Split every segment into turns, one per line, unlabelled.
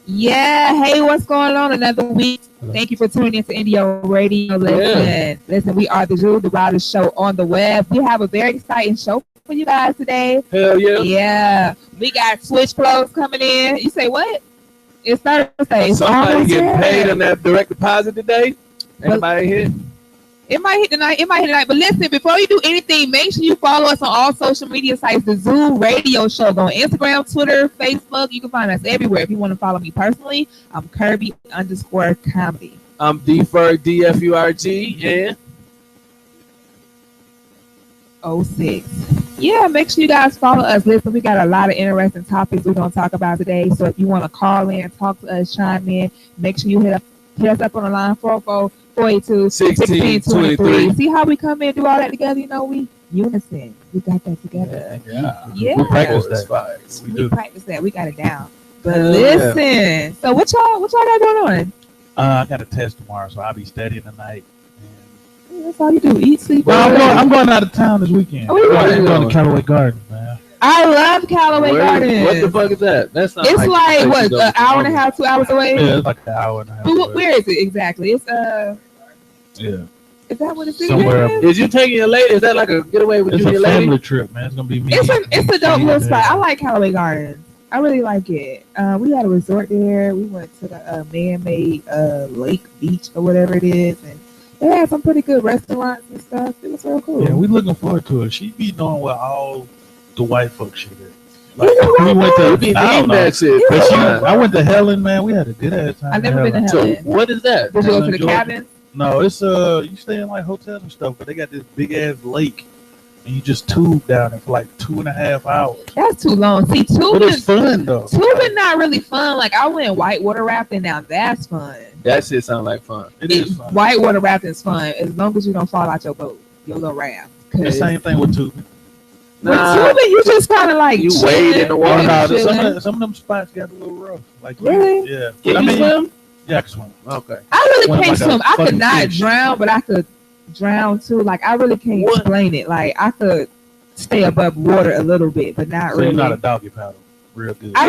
Yeah, hey, what's going on? Another week. Thank you for tuning into Indio Radio. Listen, we are the Jewel, the Riders show on the web. We have a very exciting show for you guys today.
Hell yeah.
Yeah, we got SwitchFloz coming in. You say what? It's Thursday.
Somebody getting paid on that direct deposit today. Anybody hit?
It might hit tonight. But listen, before you do anything, make sure you follow us on all social media sites. The Zoo Radio Show on Instagram, Twitter, Facebook. You can find us everywhere. If you want to follow me personally, I'm Kirby_comedy.
I'm Defer DFURT and
06. Yeah, make sure you guys follow us. Listen, we got a lot of interesting topics we're gonna talk about today. So if you want to call in, talk to us, chime in, make sure you hit us up on the line 442-1623. See how we come in and do all that together? You know, we unison. We got that together.
Yeah. We practice that.
We practice that. We got it down. But listen, so what y'all got going on?
I got a test tomorrow, so I'll be studying tonight.
That's all you do. Eat, sleep.
I'm going out of town this weekend. I'm going to Callaway Gardens, man.
I love Callaway Gardens.
What the fuck is that? That's not.
It's like what, an hour and a half, 2 hours away?
Yeah, it's like an hour and a half.
But where is it exactly? It's
yeah.
Is that what it's
somewhere?
Is you taking your lady? Is that like a getaway with you and your lady?
It's a family trip, man. It's gonna be me.
It's a dope little spot. I like Callaway Gardens. I really like it. We had a resort there. We went to the man-made lake beach or whatever it is, and they had some pretty good restaurants and stuff. It was real cool.
Yeah, we looking forward to it. She be doing what all the white folks shit is. Like, we went to
that shit.
I went to Helen, man. We had a good ass time.
I've never been to Helen.
So what is that?
Did you go to the cabin?
No, it's you stay in like hotels and stuff, but they got this big ass lake, and you just tube down there for like 2.5 hours.
That's too long. See,
but it's fun though.
Tubing not really fun. Like I went whitewater rafting. Now that's fun.
That shit sounds like fun.
It is fun.
Whitewater rafting is fun as long as you don't fall out your boat, your little raft.
The same thing with tubing.
With tubing, you just kind of like
you wade in the water.
Some of them spots got a little rough. Like
really?
Yeah.
Can you swim?
Yeah, I can swim.
Okay.
I really can't swim. I could not drown, but I could drown too. Like I really can't explain it. Like I could stay above water a little bit, but not really.
You're not a doggy paddle. Real good.
I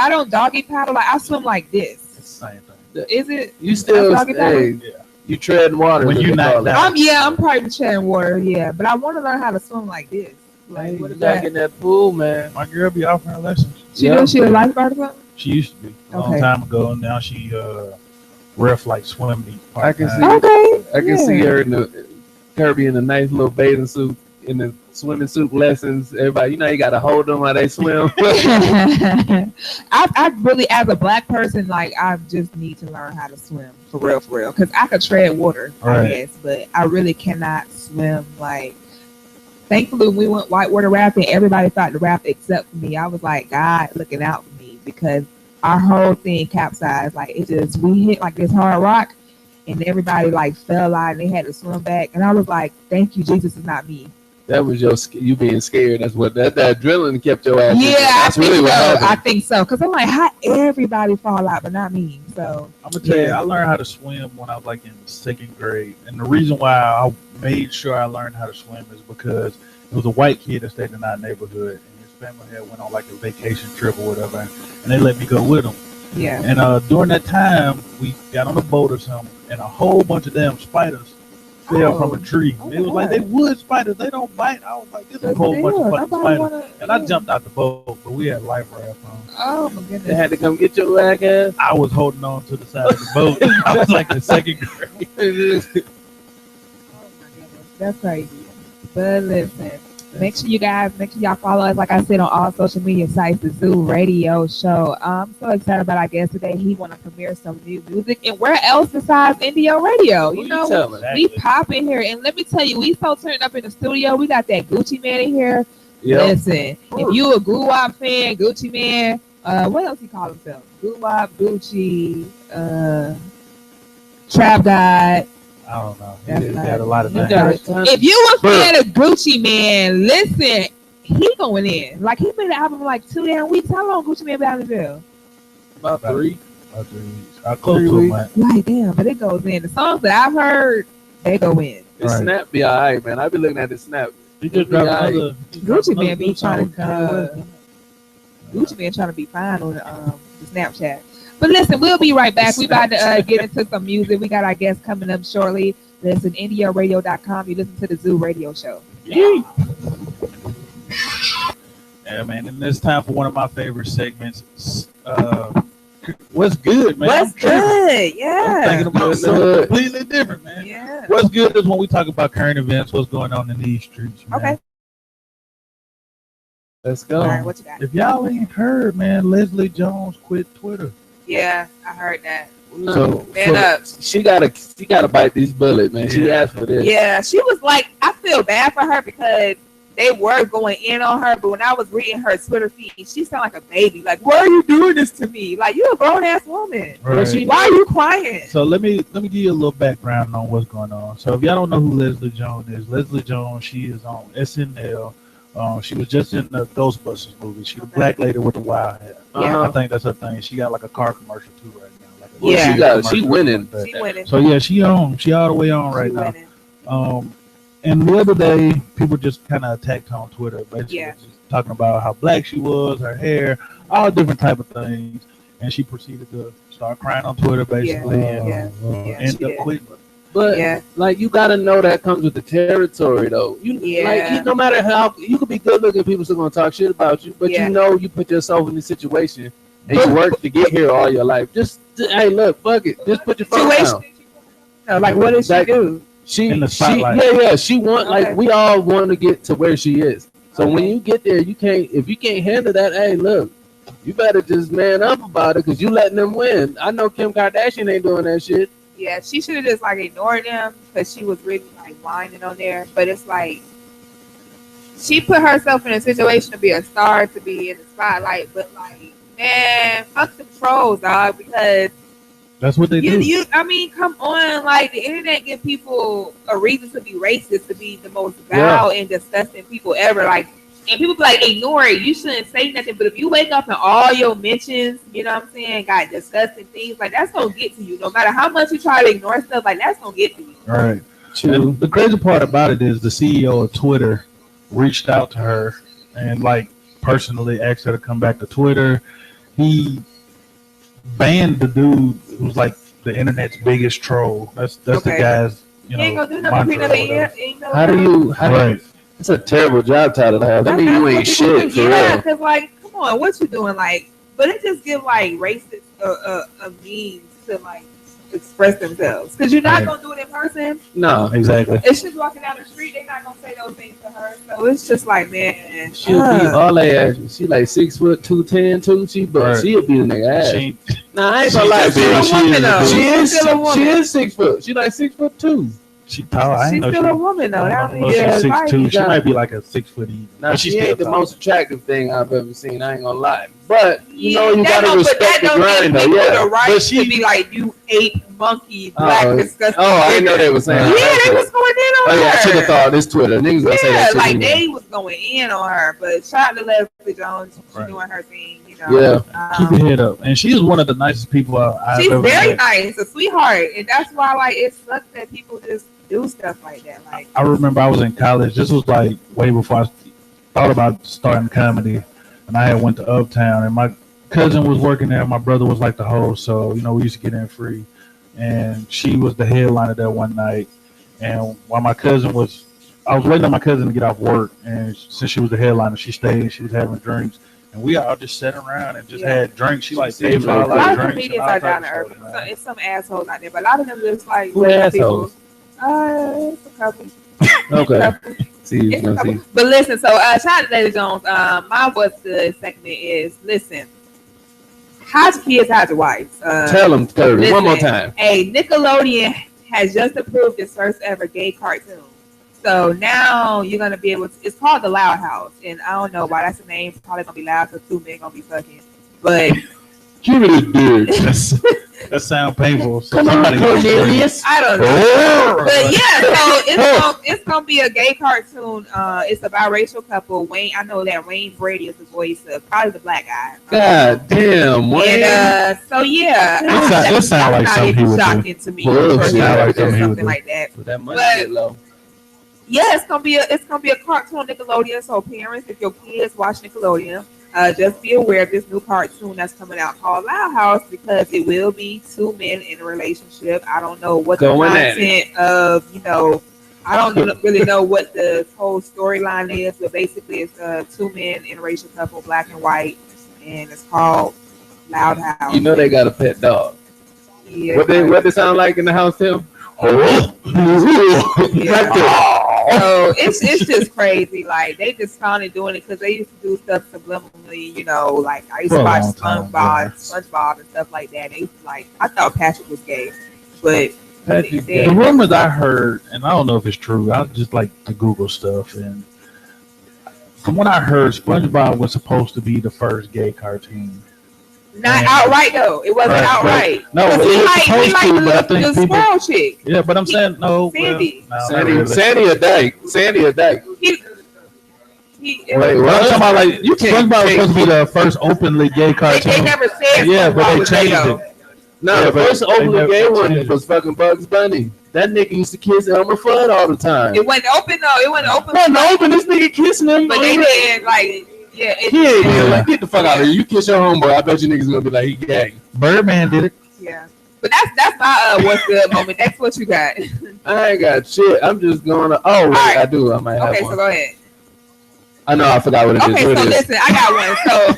don't doggy paddle. Like I swim like this.
It's the same thing.
Is it?
You still you tread in water
when you not down.
I'm probably treading water. Yeah, but I want to learn how to swim like this. Like what is that?
In that pool, man.
My girl be offering her lessons.
She a lifeguard or something?
She used to be a long time ago, and now she ref like swim meet.
I can see.
Okay.
I can see her in the Kirby in a nice little bathing suit in the swimming suit lessons. Everybody, you got to hold them while they swim.
I really, as a black person, like I just need to learn how to swim for real, because I could tread water, I guess, but I really cannot swim. Like, thankfully, when we went whitewater rafting, everybody thought the raft except for me. I was like, God looking out for me because our whole thing capsized. Like we hit like this hard rock, and everybody like fell out and they had to swim back. And I was like, thank you, Jesus, is not me.
That was you being scared. That's what that adrenaline kept your ass.
Yeah,
that's really what happened.
I think so. Because I'm like, how everybody fall out, but not me. So
I'm gonna tell you, I learned how to swim when I was like in 2nd grade, and the reason why I made sure I learned how to swim is because it was a white kid that stayed in our neighborhood, and his family had went on like a vacation trip or whatever, and they let me go with them.
Yeah.
And during that time, we got on a boat or something, and a whole bunch of damn spiders fell from a tree. It was like they wood spiders. They don't bite. I was like, this is a whole bunch of fucking spiders. And I jumped out the boat, but we had life raft on.
Oh my goodness!
They had to come get your black ass.
I was holding on to the side of the boat. I was like in 2nd grade.
Oh my goodness, that's crazy. But listen, make sure y'all follow us, like I said, on all social media sites, the Zoo Radio Show. I'm so excited about our guest today. He want to premiere some new music, and where else besides Indio Radio? You know, we pop in here, and let me tell you, we so turned up in the studio. We got that Gucci Man in here. Yep. Listen, if you a Guwap fan, Gucci Man, what else he call himself? Guwap, Gucci, Trap God.
I don't know. He had a lot of things.
If you a fan of Gucci Man, listen, he going in. Like, he made an album like 2 damn weeks. How long Gucci Man been out in the jail?
About 3.
About 3 weeks. Close to it, man.
Like, damn, but it goes in. The songs that I've heard, they go in.
The snap be all right, man. I be looking at the snap.
He just dropped another.
Gucci Man be trying to Gucci Man trying to be fine on the Snapchat. But listen, we'll be right back. We about to get into some music. We got our guests coming up shortly. Listen, IndiaRadio.com. You listen to the Zoo Radio Show.
Yeah, man. And it's time for one of my favorite segments. What's good, man?
What's good? Yeah.
I'm thinking about something completely different, man.
Yeah.
What's good is when we talk about current events, what's going on in these streets, man.
Okay.
Let's go.
All right, what you got?
If y'all ain't heard, man, Leslie Jones quit Twitter.
Yeah, I heard that.
So
Man up.
she gotta bite this bullet, man. She asked for this.
Yeah, she was like, I feel bad for her because they were going in on her, but when I was reading her Twitter feed, she sounded like a baby. Like, why are you doing this to me? Like, you're a grown ass woman.
Right.
Why are you crying?
So let me give you a little background on what's going on. So if y'all don't know who Leslie Jones is, Leslie Jones, she is on SNL. She was just in the Ghostbusters movie. She's the black lady with the wild hair.
Yeah.
I think that's her thing. She got like a car commercial too right now. Like
She
winning.
She winning.
So yeah, she all the way on right now. And the other day, people just kind of attacked her on Twitter, basically just talking about how black she was, her hair, all different type of things. And she proceeded to start crying on Twitter, basically, and ended up quitting.
But like, you gotta know that comes with the territory, though. No matter how you could be good looking, people still gonna talk shit about you. But you know, you put yourself in this situation and you work to get here all your life. Just hey, look, fuck it. Just put your phone down.
Like, what did she do?
She want
like we all want to get to where she is. So when you get there, if you can't handle that, hey, look, you better just man up about it because you letting them win. I know Kim Kardashian ain't doing that shit.
Yeah, she should have just like ignored them because she was really like whining on there. But it's like she put herself in a situation to be a star, to be in the spotlight. But like, man, fuck the trolls, dog, because
that's what they do.
I mean, come on, like the internet give people a reason to be racist, to be the most vile and disgusting people ever. Like, and people be like, ignore it. You shouldn't say nothing. But if you wake up and all your mentions, you know what I'm saying, got disgusting things, like that's gonna get to you. No matter how much you try to ignore stuff, like that's gonna get to you.
All right. And the crazy part about it is the CEO of Twitter reached out to her and like personally asked her to come back to Twitter. He banned the dude who's like the internet's biggest troll. That's the guy's, you know,
ain't gonna do nothing.
How do you it's a terrible job title to have. I mean, you ain't shit for real.
Because like, come on, what you doing? Like, but it just give like racist a means to like express themselves. Because you're not gonna do it in person.
No, exactly.
If she's walking down the street, they're not gonna say those things to her. So it's just like, man,
she'll be all that ass. She like 6'2", 210 too. She'll be in their ass. Nah, I ain't gonna lie. She is 6 foot. She like 6'2".
She tall.
She's still a woman though.
She's 6'2". She might be like a 6 foot even.
Now she ain't the most attractive thing I've ever seen. I ain't gonna lie, but you know you gotta respect the grind though. Yeah,
but she be like, you ate monkey, black, disgusting.
Oh, I didn't know they was saying.
Yeah, they was going in on her.
Oh yeah, I should have thought this Twitter niggas gonna say that shit.
Like they was going in on her. But shout out to Leslie Jones, she's doing her thing. You know,
keep your head up. And she's one of the nicest people I've ever met.
She's very nice, a sweetheart, and that's why like it sucks that people just do stuff like that. Like
I remember I was in college. This was like way before I thought about starting comedy, and I had went to Uptown, and my cousin was working there. My brother was like the host, so you know we used to get in free. And she was the headliner there one night, and while I was waiting on my cousin to get off work, and since she was the headliner, she stayed. She was having drinks. And we all just sat around and just had drinks. She like saved
a lot of
drinks.
Comedians are down to earth. So it's some assholes out there, but a lot of them just like
assholes.
It's a couple.
Okay.
See. But listen, so shout out to Lady Jones. My what's good segment is listen. How's your kids? How's your wives?
Tell them, Curtis, one more time.
Hey, Nickelodeon has just approved its first ever gay cartoon. So now you're gonna be able to. It's called The Loud House, and I don't know why that's the name. It's probably gonna be loud because 2 men gonna be fucking. But
give it a dig. That sounds painful.
Come on, Cornelius.
I don't know. But yeah, so it's gonna be a gay cartoon. It's about racial couple. Wayne, I know that Wayne Brady is the voice of probably the black guy.
God damn, Wayne.
And so yeah,
that sounds like something he would do.
Shocking to me. Something like that.
But that money get low.
Yeah, it's gonna be a cartoon on Nickelodeon. So parents, if your kids watch Nickelodeon, Just be aware of this new cartoon that's coming out called Loud House because it will be two men in a relationship. I don't know what the content of, I don't really know what the whole storyline is, but basically it's two men in a racial couple, black and white, and it's called Loud House.
You know they got a pet dog.
Yeah.
What they sound like in the house, Tim?
Yeah. So it's just crazy. Like they just started doing it because they used to do stuff subliminally. Like I used to watch SpongeBob and stuff like that. They used to, I thought Patrick was gay, but
the rumors I heard, and I don't know if it's true. I just like to Google stuff, and from what I heard, SpongeBob was supposed to be the first gay cartoon.
Not outright though. It wasn't outright.
No, it was supposed to, but I think
the
people,
squirrel chick.
Yeah, but I'm saying no.
Sandy.
Sandy a dyke. Sandy a dyke.
Wait, what I'm talking about? Like SpongeBob was supposed to be the first openly gay cartoon.
They never said.
Yeah, but they changed it.
No, the first openly gay one was fucking Bugs Bunny. That nigga used to kiss Elmer Fudd all the time.
It wasn't open though. It wasn't open.
It wasn't open. This nigga kissing him.
But they did
like get the fuck out of here. You kiss your homeboy. I bet you niggas gonna be like he gay.
Birdman did it.
Yeah, but that's not what's good moment. That's what you got.
I ain't got shit. I'm just going to. Oh, right. I do. I might have one.
Okay, so go ahead.
I know. I forgot what it is.
Okay, so listen, I got one. So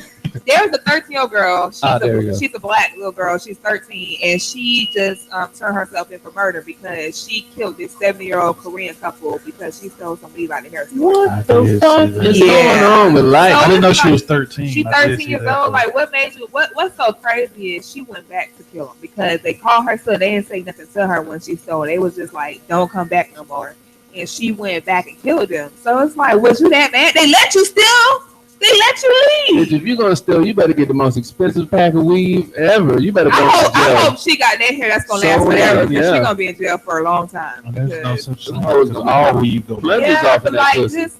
there's a 13-year-old girl. She's a black little girl. She's 13, and she just turned herself in for murder because she killed this 70-year-old Korean couple because she stole some weed out of hair store.
What the fuck is going on with life?
I didn't know she was 13.
She's 13 years old. Like, what made you? What's so crazy is she went back to kill him because they called her son. They didn't say nothing to her when she stole. They was just like, "Don't come back no more." And she went back and killed them. So it's like, was you that mad? They let you steal? They let you leave.
If you're gonna steal, you better get the most expensive pack of weave ever. You better go to jail.
I hope she got that hair that's gonna last forever. Because she's gonna be in jail for a long time.
There's no such thing. All weave go.
Yeah, but like just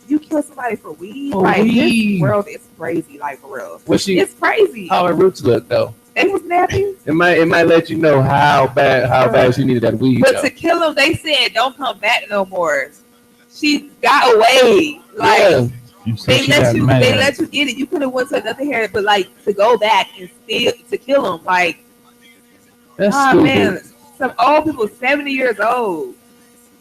you kill somebody for weed. This world is crazy. Like for real, it's crazy.
How her roots look though.
They was nappy.
It might let you know how bad she needed that weed.
But to kill them, they said don't come back no more. She got away. Like they let you get it. You could have went to another hair, but like to go back and still to kill him, like
that's stupid.
Man, some old people 70 years old.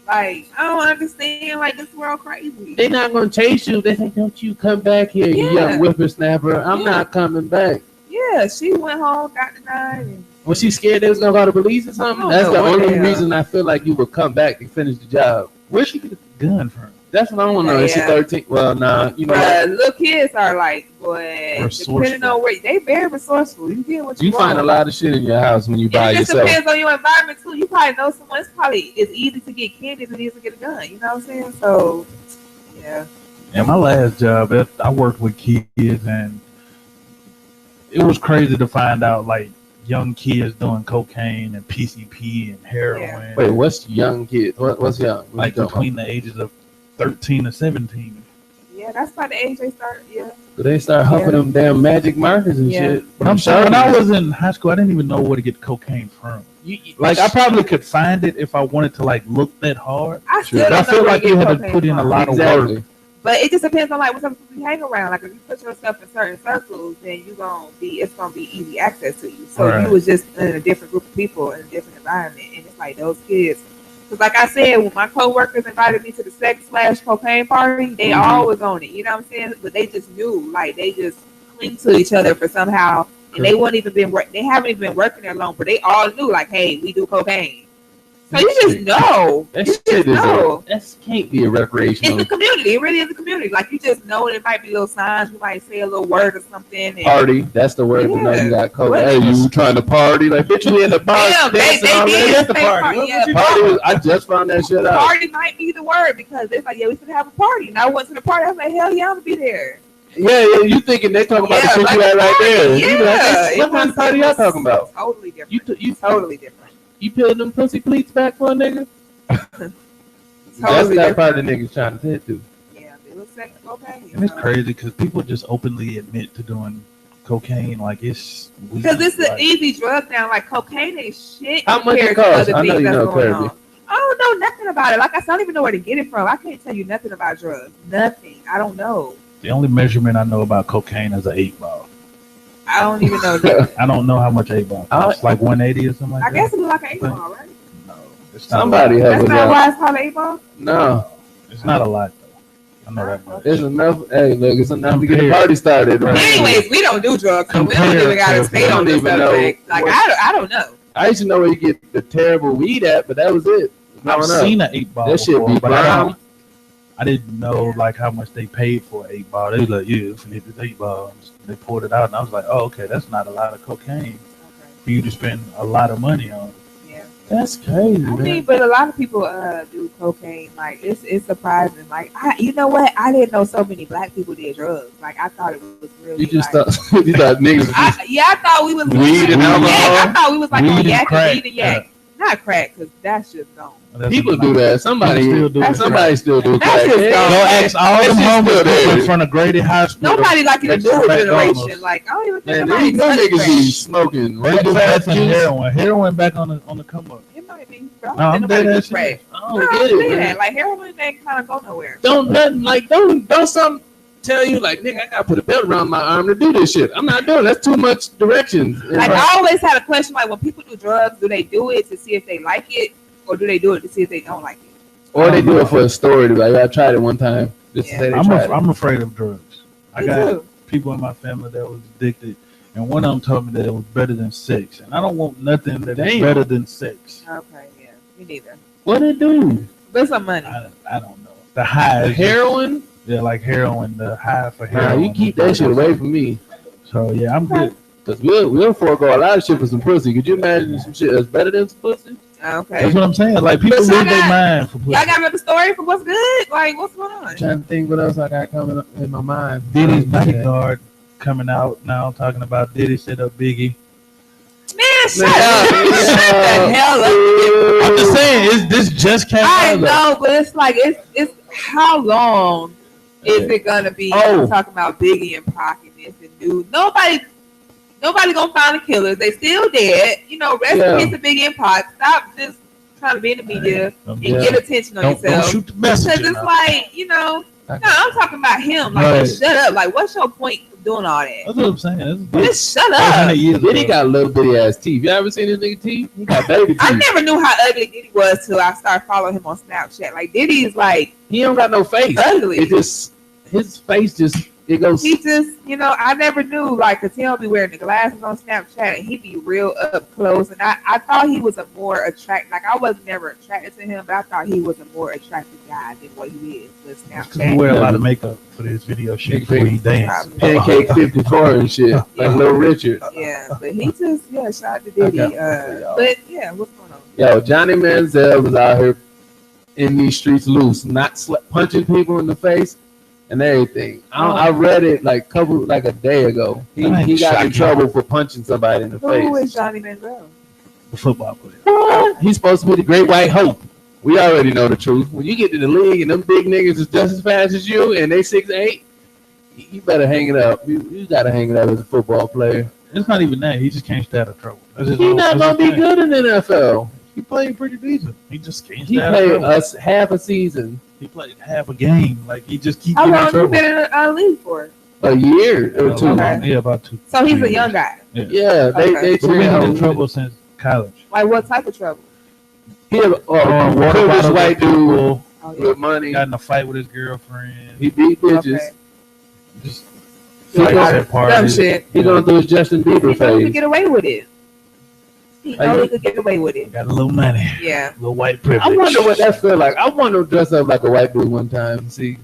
Like I don't understand. Like this world crazy.
They're not gonna chase you. They say, "Don't you come back here, you young whippersnapper." I'm not coming back.
Yeah, she went home, got the gun.
Was she scared they was gonna call the police or something? That's the only reason I feel like you would come back and finish the job.
Where'd she get the gun from?
That's what I want to know. Is she 13? Well, nah. You know,
little kids are like, boy, depending on where they very resourceful. You get what you want.
Find a lot of shit in your house when you buy yourself.
It depends on your environment too. You probably know someone. It's easy to get candy as it is to get a gun. You know what I'm saying? So, yeah.
Yeah, my last job, I worked with kids, and it was crazy to find out like young kids doing cocaine and PCP and heroin.
Yeah. Wait, what's young kids? What's young?
Like between the ages of 13 to 17.
Yeah, that's by the age they start. Yeah.
So they start huffing them damn magic markers and shit.
But I'm sorry, when I was in high school, I didn't even know where to get cocaine from. Like I probably could find it if I wanted to like look that hard.
I
feel like you had to put in a lot of work.
But it just depends on like what people you hang around. Like if you put yourself in certain circles, then it's gonna be easy access to you. So you was just in a different group of people in a different environment, and it's like those kids. Because like I said, when my coworkers invited me to the sex/cocaine party, they all was on it. You know what I'm saying? But they just knew, like they just cling to each other for somehow, and they haven't even been working there long, but they all knew, like, hey, we do cocaine. So you just know.
That can't be a recreational.
It's a community. It really is a community. Like you just know there might be little signs. You might say a little word or something. And
party. That's the word to know you got coke. Hey, you trying to party? Like bitch, you in the bar.
Yeah, they did the party.
I just found that shit out.
Party might be the word because it's like, yeah, we should have a party. And I went to the party. I was like, hell yeah, I'm gonna be there.
Yeah, you thinking they talking about the shit you had right there?
Yeah,
what kind of party y'all talking about?
Totally different.
You
totally different.
You peeling them pussy pleats back for a nigga?
Totally
That's that part of the niggas trying to hit to.
Yeah, it looks like cocaine.
And it's crazy because people just openly admit to doing cocaine. Like it's
because it's an easy drug now. Like cocaine is shit.
How much it costs? I know you know, Kirby.
I don't know nothing about it. Like I don't even know where to get it from. I can't tell you nothing about drugs. Nothing. I don't know.
The only measurement I know about cocaine is an 8-ball.
I don't even know that.
I don't know how much 8-ball costs. Like 180 or something like that.
I guess it's like an 8-ball, right?
No, it's not.
Somebody has
That's
a
not
lot.
why it's called an 8-ball?
No,
It's not a lot though. I know that much.
it's enough. Hey, look, it's enough to get the party started. Right?
Anyways, we don't do drugs, so we don't even gotta stay on this subject. Like I don't know.
I used to know where you get the terrible weed at, but that was it.
I've seen an 8-ball.
That shit
before,
be
but
brown.
I didn't know like how much they paid for an 8-ball. They was like, yeah, if you hit this 8-ball, they poured it out, and I was like, oh, okay, that's not a lot of cocaine for you to spend a lot of money on.
Yeah,
that's crazy.
I mean, but a lot of people do cocaine. Like it's surprising. Like you know what? I didn't know so many black people did drugs. Like I thought it was really.
You just
like,
thought you thought niggas.
I thought we was
weed and alcohol.
Yeah, I thought we was like on yak and weed and yak.
Yeah.
Not crack, because that's just gone.
People do that. Somebody still do crack.
That's just
Go
gone.
ask all them homies in front of Grady High School.
Nobody like in the newer generation. Like I don't even think
Man,
somebody
these niggas be smoking.
That's heroin. Heroin back on the come up.
It might be.
No, I'm dead ass
crack.
I don't get it, man.
Like heroin ain't kind of go nowhere.
Don't something tell you like, nigga, I gotta put a belt around my arm to do this shit. I'm not doing it. That's too much directions.
Like I always had a question, like when people do drugs, do they do it to see if they like it, or do they do it to see if they don't like it?
Or they do it for a story. To be like, I tried it one time. Just to say they tried it.
I'm afraid of drugs. I
Me
got
too.
people in my family that was addicted, and one of them told me that it was better than sex, and I don't want nothing that is better than sex.
Okay, yeah, me neither.
What it do?
But some money.
I don't know. The high is
Heroin?
Yeah, like heroin. The high for
Nah,
heroin.
you keep that shit away from me.
So yeah, I'm good.
Cause we'll forego a lot of shit for some pussy. Could you imagine some shit that's better than some pussy?
Okay.
That's what I'm saying. Like people lose their mind for pussy.
Y'all got another story for what's good? Like what's going on?
I'm trying to think what else I got coming up in my mind.
Diddy's bodyguard coming out now talking about Diddy set up Biggie.
Man, shut up. Shut the hell up.
I'm just saying, this just came out.
I know, but it's like it's how long is it gonna be talking about Biggie and Pac and this and dude? Nobody gonna find the killers. They still dead. You know, rest in peace to Biggie and Pac. Stop just trying to be in the media and get attention on yourself.
Don't shoot the messenger.
Because it's like, you know, no, I'm talking about him. Like, shut up. Like, what's your point of doing all that?
That's what I'm saying.
Just shut up.
Diddy got little bitty ass teeth. You ever seen this nigga teeth? He got baby teeth.
I never knew how ugly Diddy was till I started following him on Snapchat. Like, Diddy is like,
he don't got no face.
Ugly.
It just, his face just, it goes.
He just, you know, I never knew, like, because he don't be wearing the glasses on Snapchat and he be real up close. And I thought he was a more attractive, like, I was never attracted to him, but I thought he was a more attractive guy than what he is with Snapchat.
He wear a lot of makeup for this video shoot before he dance.
Pancake 54 and shit, like Little Richard.
Yeah, but he just, shout out to Diddy. But, yeah, what's going on?
Yo, Johnny Manziel was out here in these streets loose, not punching people in the face and everything. I read it like a day ago. He got in trouble for punching somebody in the face.
Who is Johnny Manziel?
The football player.
What? He's supposed to be the great white hope. We already know the truth. When you get to the league and them big niggas is just as fast as you and they 6'8", you better hang it up. You gotta hang it up as a football player.
It's not even that. He just can't stay out of trouble.
He's not gonna be good in the NFL.
He played pretty decent. He just can't.
He played us half a season.
He played half a game. Like he just keeps.
How
getting in
long
trouble.
you been in the league for?
A year or two.
Yeah, about 2.
So he's a young guy.
Yeah, they
been in trouble since college.
Like what type of trouble?
He a privileged white dude with money.
Got in a fight with his girlfriend.
He beat bitches.
Okay.
Just
dumb shit.
He going through his Justin Bieber
He
phase.
could get away with it. He know he could get away with it.
Got a little money.
Yeah.
A little white privilege.
I wonder what that feel like. I want to dress up like a white dude one time and see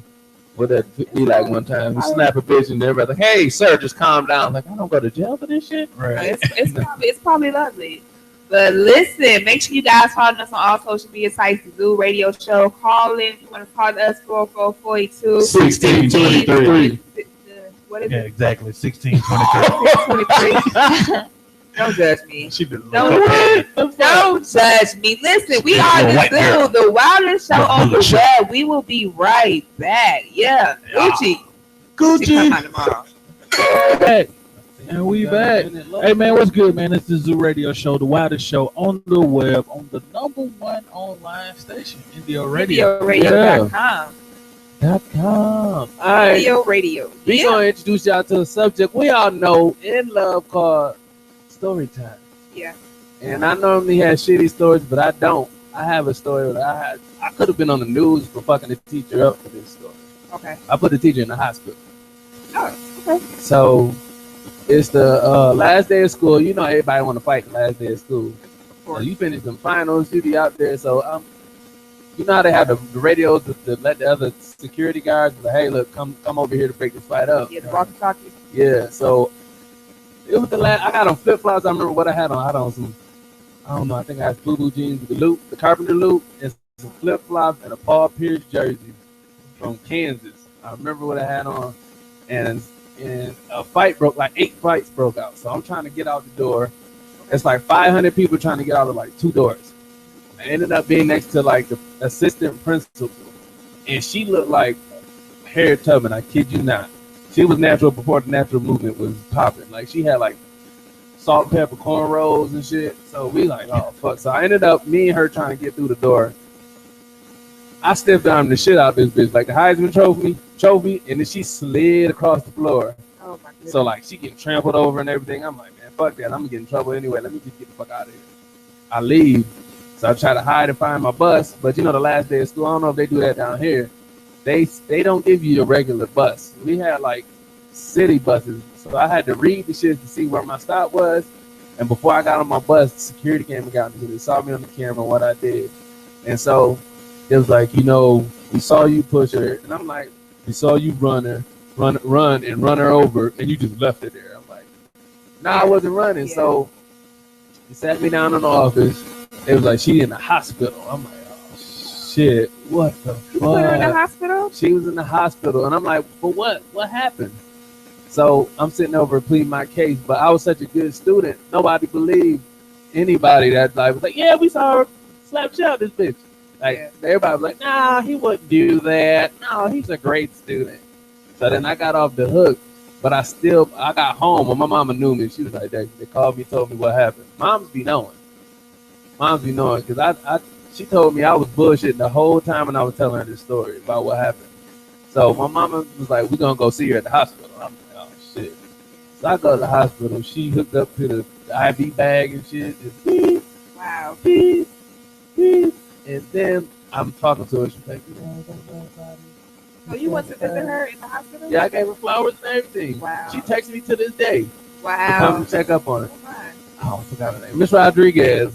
what that be like one time. And snap a bitch and everybody like, hey, sir, just calm down. Like, I don't go to jail for this shit.
Right.
It's probably lovely. But listen, make sure you guys follow us on all social media sites, the Zoo Radio Show. Call in if you want to call us 44482
1623.
What is
Yeah,
it?
exactly. 1623.
Don't judge me.
Don't
judge me. Listen, we are the Zoo, the wildest show on the web. We will be right back. Yeah. Gucci. Come out tomorrow.
Back. And we back. Hey man, what's good, man? It's the Zoo Radio Show, the wildest show on the web, on the #1 online station, Indio Radio.
IndioRadio.com.
All right.
Radio.
We gonna introduce y'all to a subject we all know and love called story time.
Yeah.
And I normally have shitty stories, but I don't. I have a story that I could have been on the news for fucking the teacher up for this story.
Okay.
I put the teacher in the hospital.
Oh, okay.
So it's the last day of school. You know everybody want to fight the last day of school. So you finish them finals, you be out there. So you know how they have the radios to let the other security guards be like, hey, look, come over here to break this fight up.
Yeah, the walkie-talkie.
Yeah. So it was the last. I got on flip-flops. I remember what I had on. I had on some. I don't know. I think I had blue jeans with the loop, the carpenter loop, and some flip-flops and a Paul Pierce jersey from Kansas. I remember what I had on, and a fight broke. Like 8 fights broke out. So I'm trying to get out the door. It's like 500 people trying to get out of like 2 doors. I ended up being next to like the assistant principal, and she looked like Harriet Tubman. I kid you not. She was natural before the natural movement was popping. Like she had like salt and pepper cornrows and shit. So we like, oh fuck. So I ended up me and her trying to get through the door. I stepped on the shit out of this bitch, like the Heisman trophy, and then she slid across the floor.
Oh my goodness.
So like she getting trampled over and everything. I'm like, man, fuck that. I'm gonna get in trouble anyway. Let me just get the fuck out of here. I leave. So I try to hide and find my bus, but you know the last day of school, I don't know if they do that down here. They don't give you a regular bus. We had like city buses, so I had to read the shit to see where my stop was. And before I got on my bus, the security camera got me. They saw me on the camera what I did, and so it was like, you know, we saw you push her, and I'm like, we saw you run her over, and you just left her there. I'm like, nah, I wasn't running. Yeah. So he sat me down in the office. It was like, she in the hospital. I'm like, oh shit, what the fuck?
You put her in the hospital?
She was in the hospital, and I'm like, for what? What happened? So I'm sitting over pleading my case, but I was such a good student. Nobody believed anybody that like was like, yeah, we saw her slap shit out this bitch. Like everybody was like, nah, he wouldn't do that. No, he's a great student. So then I got off the hook, but I got home and my mama knew me. She was like, they called me, told me what happened. Moms be knowing because she told me I was bullshitting the whole time when I was telling her this story about what happened. So my mama was like, we're gonna go see her at the hospital. I'm like, oh shit. So I go to the hospital. She hooked up to the IV bag and shit. Just beep,
wow.
Beep, beep. And then I'm talking to her. She's like,
so you went to visit her in the hospital?
Yeah, I gave her flowers and everything.
Wow.
She texted me to this day.
Wow.
To come check up on her. Oh, I forgot her name. Miss Rodriguez.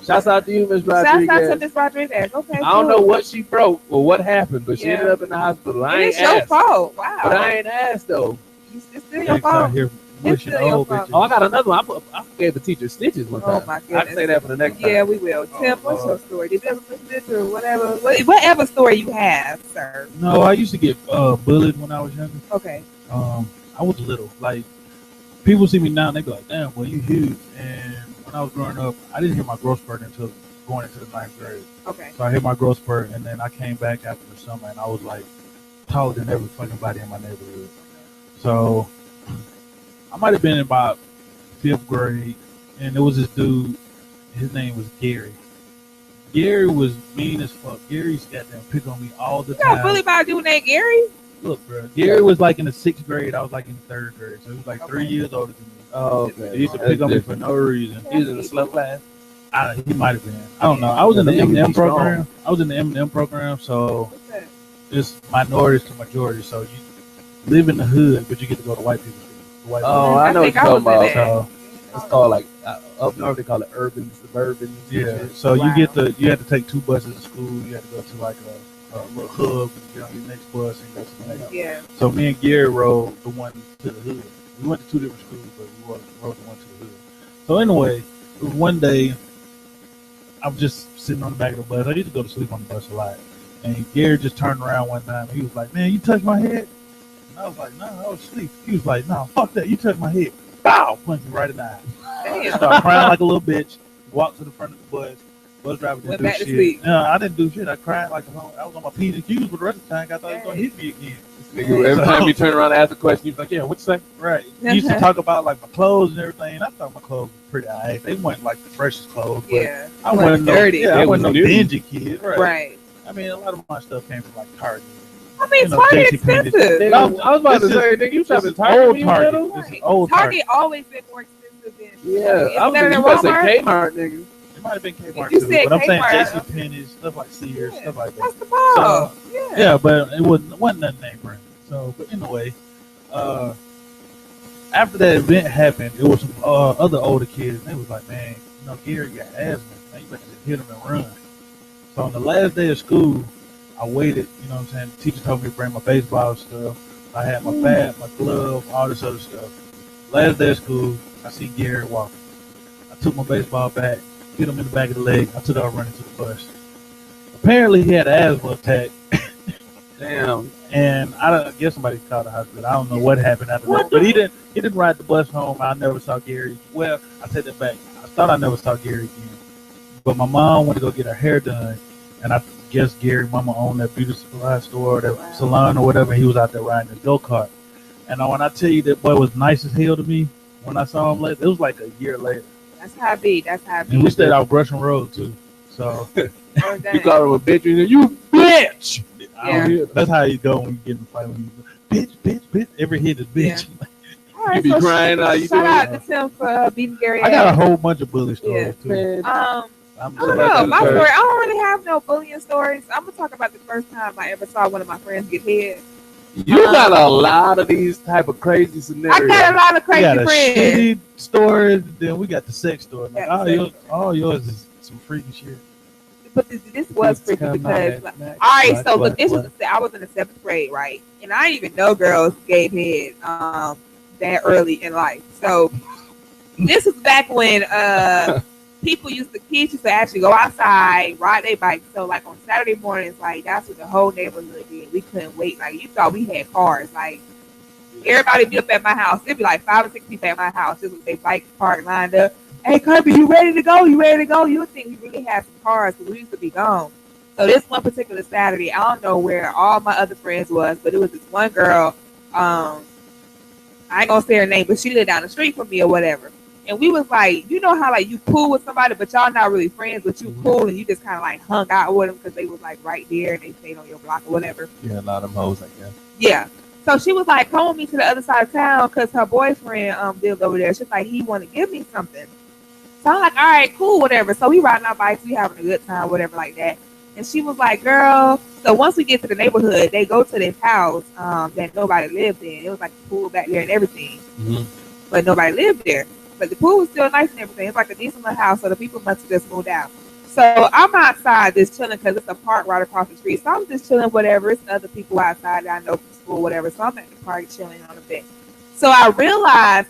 Shouts out to you, Miss Rodriguez.
Shouts out to Miss Rodriguez. Okay.
I don't know what she broke or what happened, but she ended up in the hospital. I ain't
asked. It's your fault. Wow.
But I ain't asked though.
It's still your fault.
It's still your fault.
Oh, I got another one. I gave the teacher stitches one time.
Oh my goodness.
I can say that for the next time.
Yeah, we will. Tim, what's your story? Did you ever listen to whatever story you have, sir?
No, I used to get bullied when I was younger.
Okay.
I was little. Like people see me now and they be like, "Damn, well you huge." And when I was growing up, I didn't hit my growth spurt until going into the 9th grade.
Okay.
So I hit my growth spurt, and then I came back after the summer, and I was like taller than every fucking body in my neighborhood. So I might have been in about 5th grade, and there was this dude. His name was Gary. Gary was mean as fuck. Gary's got them pick on me all the time.
You got bullied by a dude named Gary?
Look, bro. Gary was like in the 6th grade. I was like in 3rd grade. So he was like 3 years older than me.
Oh, okay.
He used to pick on me for no reason.
He was in the slow class.
He might have been. I don't know. I was in the M&M program. So it's minorities to majority. So you live in the hood, but you get to go to white people's school.
I know what you're talking about. So it's called like up north they call it urban, suburban.
Yeah. So you had to take 2 buses to school. You had to go to like a little hub and get on your next bus and go to the next.
Yeah.
So me and Gary rode the one to the hood. We went to 2 different schools, but we rode the one to the hood. So anyway, it was one day I was just sitting on the back of the bus. I used to go to sleep on the bus a lot. And Gary just turned around one time. He was like, "Man, you touched my head?" And I was like, "No, I was asleep." He was like, "No, fuck that. You touched my head." Bow! Punched me right in the eye.
Damn.
Started crying like a little bitch. Walked to the front of the bus. Bus driver didn't
Went
do
back to
shit.
sleep.
No, I didn't do shit. I cried like I was on my P's and Q's for the rest of the time. I thought he was going to hit me again.
Every time you turn around and ask a question, you're like, "Yeah, what you say?"
Right. He used to talk about like my clothes and everything. I thought my clothes were pretty alright. They weren't like the freshest clothes. But
yeah.
I wasn't
dirty.
I wasn't no
dirty.
dingy kid.
Right.
I mean, a lot of my stuff came from like Target,
I mean, Target expensive.
I was about to say, nigga, you shopping Target?
Old
Target always been more expensive than.
Yeah, I was
better than
about to say
Walmart.
Kmart, nigga.
It might have been Kmart
You
too,
said
but I'm saying
Kmart.
JCPenney, stuff like Sears, stuff like that.
That's the ball.
Yeah, but it wasn't nothing name brand. So, but anyway, after that event happened, it was some other older kids. And they was like, man, you know, Gary got asthma. Man, you better just hit him and run. So on the last day of school, I waited. You know what I'm saying? The teacher told me to bring my baseball stuff. I had my bat, my glove, all this other stuff. Last day of school, I see Gary walking. I took my baseball bat, hit him in the back of the leg. I took off running to the bus. Apparently, he had an asthma attack.
Damn.
And I guess somebody called the hospital. I don't know what happened after that. But he didn't ride the bus home. I never saw Gary. Well, I take that back. I thought I never saw Gary again. But my mom went to go get her hair done, and I guess Gary mama owned that beauty supply store, that salon or whatever. He was out there riding his go-kart. And when I tell you that boy was nice as hell to me, when I saw him later, it was like a year later.
That's how it be. That's how it be.
And we stayed out Brushing Road too. So
you called him a bitch, you bitch.
Yeah.
That's how you go when you get in the fight. When you bitch. Every hit is bitch.
Yeah. All right,
You be crying out.
Shout out to Tim for beating Gary.
I got a whole bunch of bully stories too.
I don't know. My story. I don't really have no bullying stories. I'm gonna talk about the first time I ever saw one of my friends get hit.
You got a lot of these type of crazy scenarios.
I got a lot of crazy
we got
friends.
Shitty stories, then we got the sex story. Like,
Yeah,
all yours is some freaky shit.
But this was freaky because, all right. So look, I was in the 7th grade, right? And I didn't even know girls gave head that early in life. So this was back when kids used to actually go outside, ride their bikes. So like on Saturday mornings, like that's what the whole neighborhood did. We couldn't wait. Like you thought we had cars. Like everybody be up at my house. It'd be like 5 or 6 people at my house just with their bikes parked lined up. Hey, Kirby, you ready to go? You ready to go? You would think we really had some cars because we used to be gone. So this one particular Saturday, I don't know where all my other friends was, but it was this one girl. I ain't gonna say her name, but she lived down the street from me or whatever. And we was like, you know how like you cool with somebody, but y'all not really friends, but you cool and you just kind of like hung out with them because they was like right there and they stayed on your block or whatever.
Yeah, a lot of them hoes like that.
Yeah. So she was like, come with me to the other side of town because her boyfriend lived over there. She's like, he want to give me something. So I'm like, all right, cool, whatever. So we riding our bikes, we having a good time, whatever like that. And she was like, girl, so once we get to the neighborhood, they go to this house that nobody lived in. It was like a pool back there and everything. Mm-hmm. But nobody lived there. But the pool was still nice and everything. It's like a decent little house, so the people must have just moved out. So I'm outside just chilling because it's a park right across the street. So I'm just chilling, whatever. It's other people outside that I know from school, whatever. So I'm at the park chilling on the bench. So I realized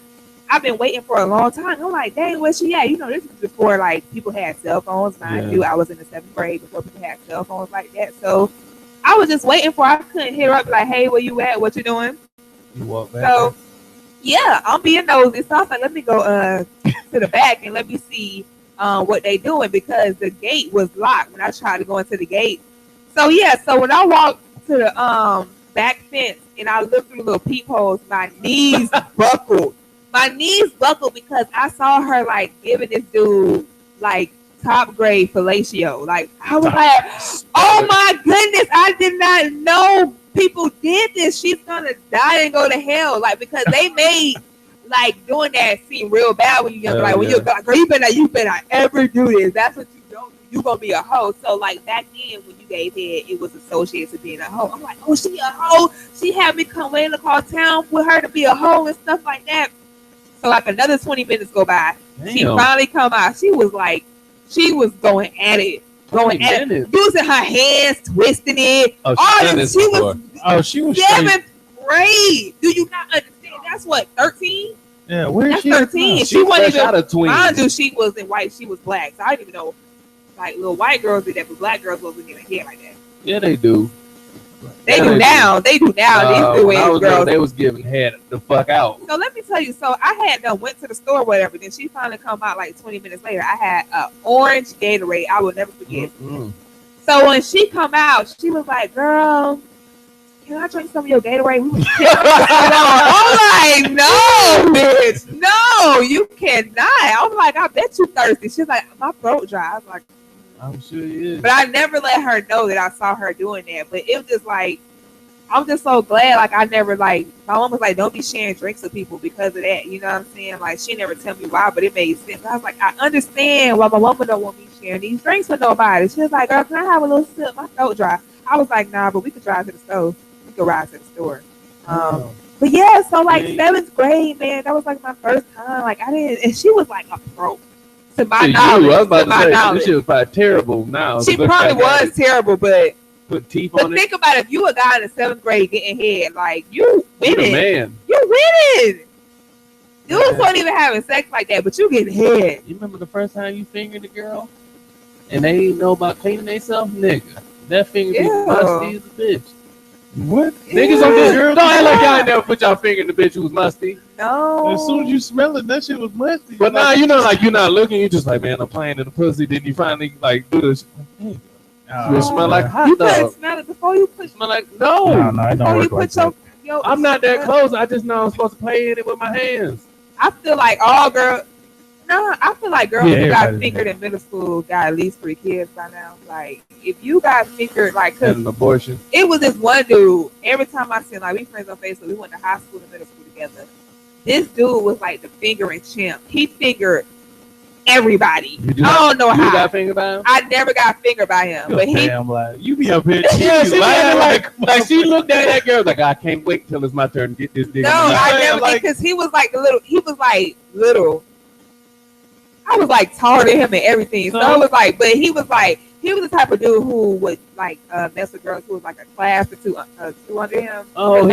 I've been waiting for a long time. I'm like, dang, where's she at? You know, this is before like people had cell phones. Mind you, I was in the 7th grade before people had cell phones like that. So I was just waiting for her. I couldn't hit her up like, hey, where you at? What you doing?
You walk back.
So yeah, I'm being nosy. So I was like, let me go to the back and let me see what they doing because the gate was locked when I tried to go into the gate. So yeah, so when I walked to the back fence and I looked through the little peepholes, my knees buckled. My knees buckled because I saw her like giving this dude like top grade fellatio. Like I was like, oh my goodness, I did not know people did this. She's gonna die and go to hell. Like because they made like doing that seem real bad when you're young. Like when you're girl, you better not ever do this. That's what you don't do. You gonna be a hoe. So like back then when you gave head, it was associated to being a hoe. I'm like, oh, she a hoe. She had me come way across town with her to be a hoe and stuff like that. So like another 20 minutes go by. Damn. She finally come out. She was going at it. Using her hands, twisting it.
She was
7th grade. Do you not understand? That's what, 13?
Yeah, where is she?
13. She wasn't even
out of twins.
Mind you, she wasn't white, she was black. So I didn't even know like little white girls did that, but black girls wasn't getting hair like that.
Yeah, they do.
They do now. These girls.
They was giving head the fuck out.
So let me tell you. So I had went to the store, or whatever. Then she finally come out like 20 minutes later. I had an orange Gatorade. I will never forget. Mm-hmm. So when she come out, she was like, "Girl, can I drink some of your Gatorade?" I'm like, "No, bitch, no, you cannot." I'm like, "I bet you thirsty." She's like, "My throat dry." I was like,
I'm sure you is.
But I never let her know that I saw her doing that. But it was just like, I'm just so glad. Like, I never, like, my mom was like, don't be sharing drinks with people because of that. You know what I'm saying? Like, she never tell me why, but it made sense. I was like, I understand why my mama don't want me sharing these drinks with nobody. She was like, girl, can I have a little sip? My throat dry. I was like, nah, but we could drive to the store. We could ride to the store. But yeah, so like 7th grade, man, that was like my first time. Like, I didn't, and she was like a pro. To my knowledge,
I was about to say, this shit was probably terrible now.
She probably was terrible, but
put teeth on it.
Think about it. If you a guy in the 7th grade getting head, like, you winning.
Man.
You winning. Dudes weren't even having sex like that, but you getting head.
You remember the first time you fingered a girl? And they didn't know about cleaning themselves? Nigga. That finger be musty as a bitch.
What?
Niggas on this girl, don't act like y'all ain't never put y'all finger in the bitch who was musty.
No.
As soon as you smell it, that shit was musty.
But now, you know, like, you're not looking, you just like, man, I'm playing in the pussy. Then you finally, like, do this. You smell like hot
you
dog.
couldn't smell it before you put.
Smell like, no.
No, it don't work like that.
I'm not that close. I just know I'm supposed to play in it with my hands.
I feel like all girls. No, I feel like girls who got
everybody
fingered in middle school got at least 3 kids by now. Like, if you got fingered, like, cause
an abortion.
It was this one dude. Every time I see him, like, we friends on Facebook. We went to high school and middle school together. This dude was like the fingering champ. He fingered everybody. I don't know how.
You got fingered by him?
I never got fingered by him, but he.
Damn, like, you be up here.
Yeah, she like she looked at that girl like, I can't wait till it's my turn to get this dick.
No, I never did, because he was like little. He was like little. I was like taller than him and everything. So I was like, but he was the type of dude who would like mess with girls who was like a class or two under him.
Oh,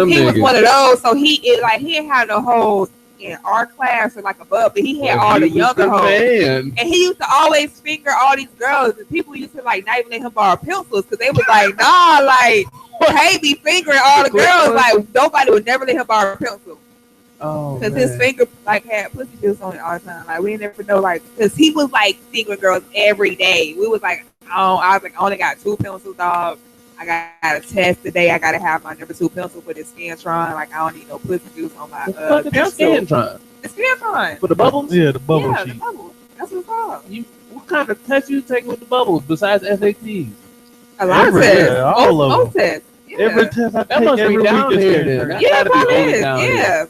he was one of those. So he didn't have no hoes in our class or like above, but he had all the younger hoes. And he used to always finger all these girls, and people used to like not even let him borrow pencils because they was like, nah, like, hey, be fingering all the girls. Like, nobody would never let him borrow a pencil.
Oh,
because his finger like had pussy juice on it all the time. Like, we never know, like, because he was like fingering girls every day. We was like, oh, I was like, I only got 2 pencils, dog. I got a test today. I gotta have my number 2 pencil for the Scantron. Like, I don't need no pussy juice on my pencil.
Scantron?
The Scantron.
For the bubbles?
Yeah, the bubble sheet.
The bubbles. That's what it's called.
What kind of test you taking with the bubbles besides SATs?
A lot of tests.
All of them.
Tests. Yeah.
Every test I take
must
every
be down
week
here then.
Yeah, probably is. Yeah.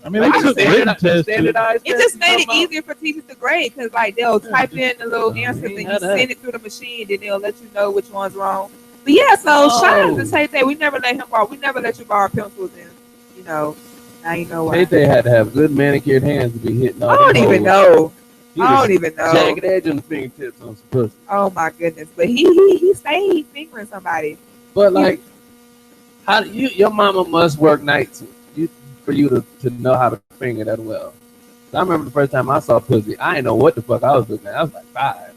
I mean, we took written tests.
Standardized
it just made it easier for teachers to grade because, like, they'll type in the little answers and you send it through the machine, then they'll let you know which one's wrong. But yeah, so shout out to Tay. We never let you borrow pencils, and you know, now you know why.
Tay had to have good manicured hands to be hitting all
I don't even know.
Jagged edge on the fingertips on some pussy.
Oh my goodness! But he stayed fingering somebody.
But like, how do your mama must work nights for you to know how to finger that well. I remember the first time I saw pussy, I didn't know what the fuck I was looking at. I was like 5.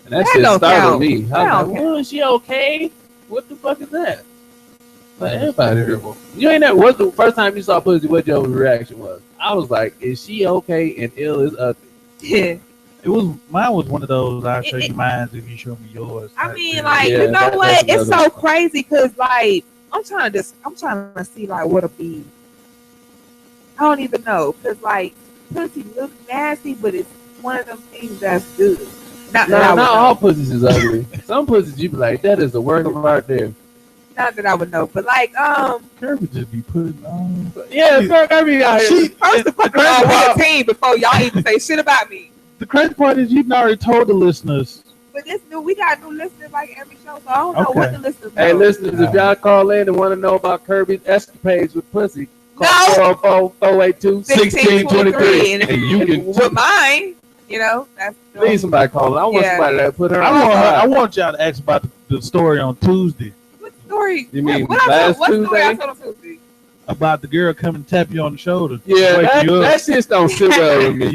And that shit startled me. I was like, well, is she okay? What the fuck is that? Like, everybody terrible. You ain't never, what's the first time you saw pussy, what your reaction was? I was like, is she okay and ill is ugly?
Yeah.
Mine was one of those, I'll show you mine if you show me yours.
I mean, like, you know what? It's so crazy because, like, I'm trying to see, like, what'll be. I don't even know because, like, pussy looks nasty, but it's one of them things that's good. Not
all pussies is ugly. Some pussies you be like, that is a work of art there.
Not that I would know, but like
Kirby just be putting on.
Yeah, Kirby out here.
First of all, we're a team before y'all even say shit about me.
The crazy part is you've already told the listeners.
But we got new listeners like every show, so I don't know what the listeners know.
Hey, listeners, if y'all call in and want to know about Kirby's escapades with pussy, call 404-482-1623. And you can
with mine. You know, that's
need somebody calling. I want somebody that put her on.
I want y'all to ask about the story on Tuesday.
What story?
You mean
what
last Tuesday?
Story I told on Tuesday?
About the girl coming to tap you on the shoulder.
Yeah, that shit don't sit well with me.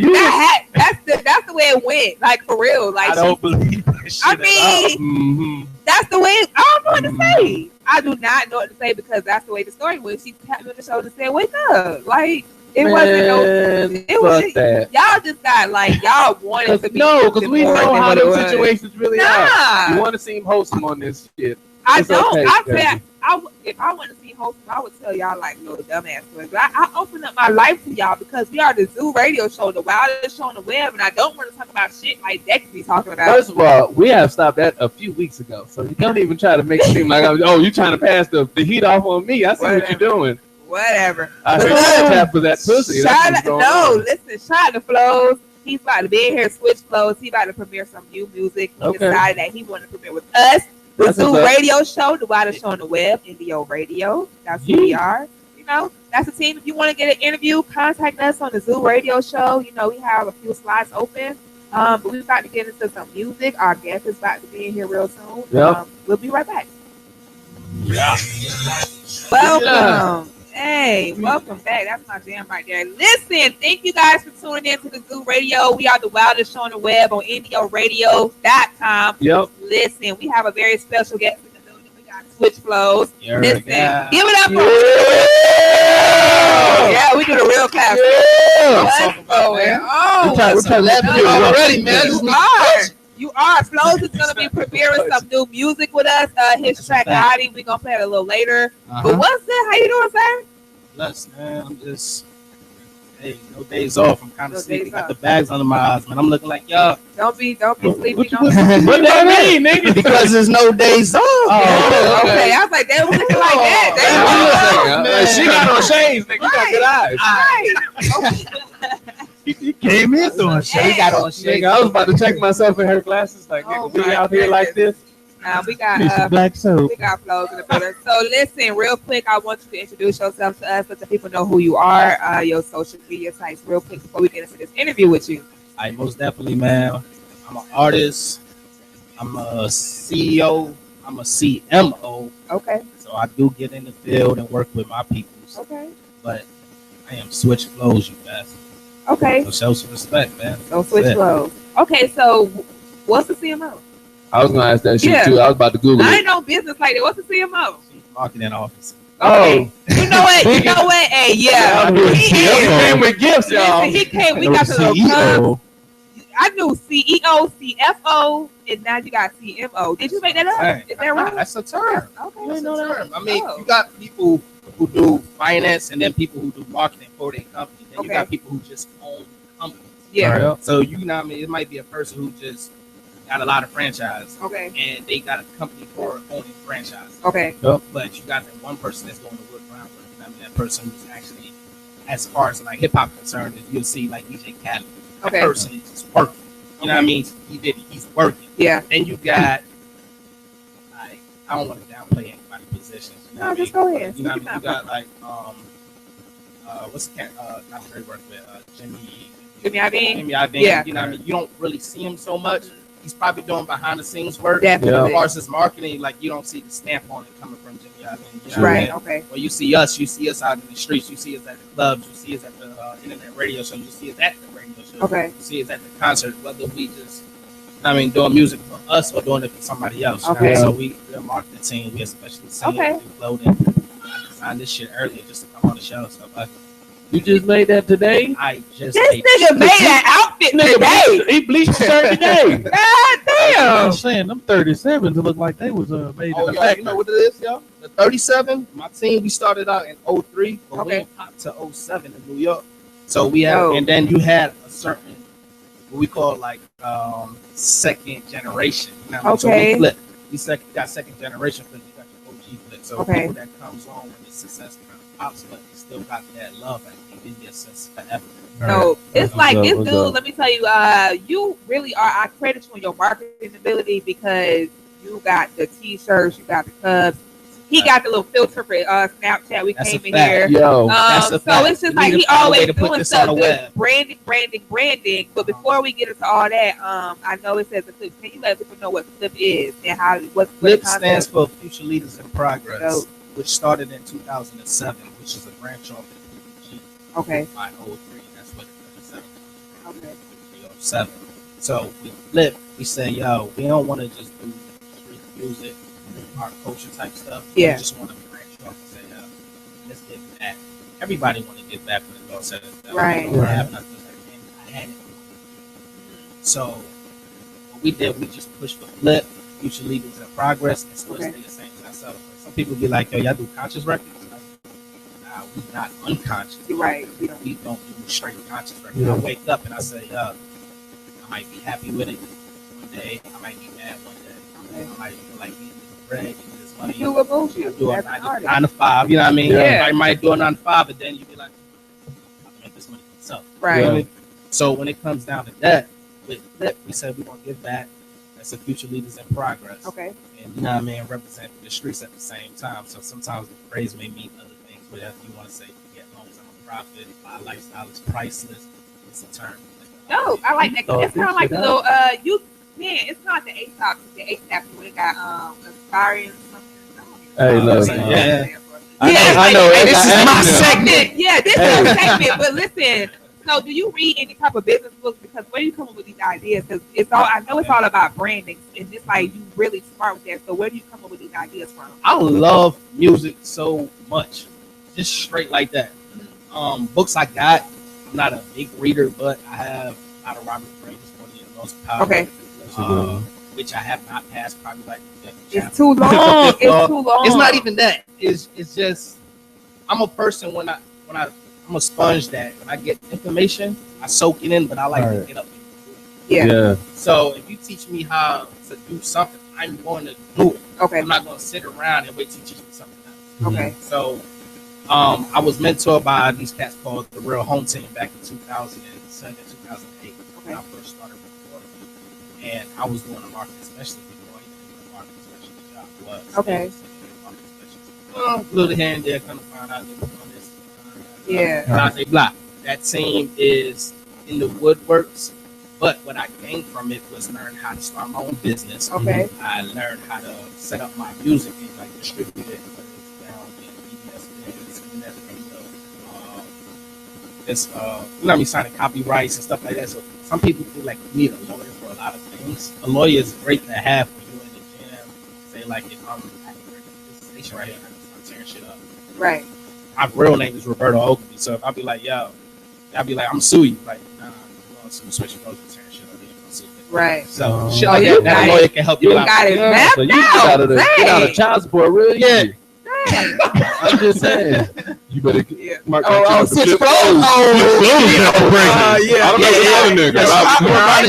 That's the way it went. Like, for real. Like,
I don't believe that shit.
I mean, that's the way. I don't know what to say. I do not know what to say because that's the way the story went. She tapped me on the shoulder and said, "Wake up!" Like. It wasn't no. It was that. Y'all just got like y'all wanted to be.
No, because we know how those situations really are. You want to seem wholesome on this shit.
I don't. if I want to see wholesome, I would tell y'all like little dumbass stories. But I open up my life to y'all because we are the Zoo Radio Show, the wildest show on the web, and I don't want to talk about shit like that could be talking about.
First of all, we have stopped that a few weeks ago, so you don't even try to make it seem like you trying to pass the heat off on me. I see what you're doing.
Whatever.
I heard you tap for that pussy.
Listen, shout out to Floz. He's about to be in here, SwitchFloz. He's about to premiere some new music. He decided that he wanted to premiere with us. The Zoo Radio Show, the wildest show on the web, Indio Radio. That's who we are. You know, that's the team. If you want to get an interview, contact us on the Zoo Radio Show. You know, we have a few slots open. But we're about to get into some music. Our guest is about to be in here real soon.
Yep.
We'll be right back.
Yeah.
Welcome. Hey, welcome back. That's my jam right there. Listen, thank you guys for tuning in to the Zoo Radio. We are the wildest show on the web on indioradio.com.
Yep.
Listen, we have a very special guest in the building. We got SwitchFloz. Listen, give it up for Yeah, we do the real class. What's going on?
We're trying
already, man. You are. Floz is going to be premiering some new music with us. His track, Hottie, we're going to play it a little later. But what's that? How you doing, sir?
Blessed, man. I'm just, no days off. I'm kind of sleepy. Got the bags under my eyes, man. I'm looking like y'all.
Don't be sleepy.
What that mean, nigga?
Because there's no days off.
Oh, okay. I was like, they was looking like that.
She got on shades, nigga. You got good eyes.
He came in throwing shit.
He got on shit.
I was about to check myself in her glasses. Like, nigga, we out here like this.
We got
black soap.
We got Floz in the building. So listen, real quick, I want you to introduce yourself to us, let the people know who you are, your social media sites, real quick before we get into this interview with you.
Most definitely, man. I'm an artist. I'm a CEO. I'm a CMO.
Okay.
So I do get in the field and work with my people.
Okay.
But I am SwitchFloz, you guys.
Okay.
So show some respect, man.
So SwitchFloz. Okay, so what's the CMO?
I was gonna ask that shit too. I was about to Google it.
I ain't no business like that. What's the CMO?
Marketing office.
Okay. You know what? Hey, yeah.
He came with gifts, y'all.
He came. We got the little cup. I knew CEO, CFO, and now you got CMO. Did you make that up?
Hey,
is that right?
That's a term.
Okay.
You ain't know that. I mean, you got people who do finance, and then people who do marketing for their company. Then you got people who just own companies.
Yeah.
Right. So you know, what I mean, it might be a person who just got a lot of franchise.
Okay.
And they got a company for owning franchise.
Okay.
But you got that one person that's going to work around with. You know, I mean, that person who's actually, as far as like hip hop concerned, you'll see like DJ Khaled. That person is just working. You know what I mean? He's working.
Yeah.
Then you got, like, I don't want to downplay anybody's positions. You know
no, just go ahead.
You know what I mean? You got like, what's the not very work with Jimmy Iovine.
Yeah.
You know what I mean? You don't really see him so much. He's probably doing behind the scenes work.
Definitely.
As far as his marketing, like you don't see the stamp on it coming from Jimmy Iovine. You know
right.
What I mean?
Okay.
Well, you see us out in the streets. You see us at the clubs. You see us at the internet radio show. You see us at the radio show.
Okay.
You see us at the concert. Whether we just, doing music for us or doing it for somebody else.
Okay.
So we're a marketing team. We especially singing, clothing. I designed this shit earlier just to come on the show. So
you just made that today?
I just.
This nigga made that outfit today.
He bleached the shirt today.
God damn.
I'm saying them 37s look like they was made in the
y'all,
factory.
you know what it is, y'all? The 37. My team, we started out in 03, but we popped to 07 in New York. So we have, and then you had a certain, what we call like second generation. You know? So we flip. We got second generation flip. You got your OG flip. So people that comes on when the success kind of pops, but they still got that love and they've been there since forever.
So it's like this dude. Let me tell you, you really are. I credit you on your marketing ability because you got the T-shirts, you got the cups. He got the little filter for Snapchat. We came in here.
Yo,
so it's just like he always doing stuff good. Branding. But before we get into all that, I know it says the flip. Can you let people know what flip is and how what
flip stands for Future Leaders in Progress, which started in 2007, which is a branch off of PG.
Okay.
By 03, that's what it is.
Okay.
07. So we flip. We say, yo, we don't want to just do street music, our culture type stuff.
Yeah.
We just want to branch off and say, let's get back. Everybody want to get back when it's all said and done.
Right.
I have nothing like I had it. So what we did, we just pushed the flip. future leaders in progress and still stay the same to ourselves. Some people be like, yo, y'all do conscious records? Nah, we not unconscious.
Right.
We don't do straight conscious records. Yeah. I wake up and I say, I might be happy with it one day. I might be mad one day. I might feel like eating this bread, eating this money.
You what moves you?
Do a 9 to 5. You know what I mean?
Yeah.
I might do a 9 to 5, but then you be like, I make this money for myself.
Right.
You know what I mean? So when it comes down to that, with Flip, we said we're gonna give back. That's a future leaders in progress.
Okay.
And you know what I mean, represent the streets at the same time. So sometimes the phrase may mean other things, but if you want to say get loans, I'm a profit, my lifestyle is priceless, it's a term.
No, I like that. It's kind of like the little it's not the ASAP, the ASAP when it got aspiring something.
Hey, look.
Yeah.
I know.
This is my segment. Yeah, this is my segment. But listen. So, do you read any type of business books? Because where do you come up with these ideas? Because I know it's all about branding, and it's like you really smart with that. So, where do you come up with these ideas from?
I love music so much, just straight like that. Books I got. I'm not a big reader, but I have a lot of Robert Greene's One of the Most Powerful.
Okay.
Which I have not passed. Probably like
it's too long. It's too long.
It's not even that. It's just I'm a person when I'm a sponge that when I get information, I soak it in, but I like to get up and do it.
Yeah.
So if you teach me how to do something, I'm going to do it.
Okay.
I'm not going to sit around and wait to teach me something else.
Okay.
So I was mentored by these cats called The Real Home Team back in 2007, 2008 when I first started recording. And I was doing a marketing specialist before I even knew what a marketing specialist job was.
Okay.
A little here and there, kind of find out they were on this.
Yeah.
Blah. That team is in the woodworks, but what I gained from it was learn how to start my own business.
Okay.
I learned how to set up my music and like distribute it, whether it's down in BBS, you know what I mean, signing copyrights and stuff like that. So some people feel like you need a lawyer for a lot of things. A lawyer is great to have when you're in the gym. Say like if I'm at this station right here, I'm tearing shit up.
Right.
My real name is Roberto Ogilvy, so if I be like, yo, I'll be like, I'm sue you. Like, nah, I'm going to SwitchFloz for tearing shit up.
Right.
So, shit like that, a lawyer can help you out.
Got it mapped
So you get out of child support real easy. I'm just saying. You better mark
SwitchFloz.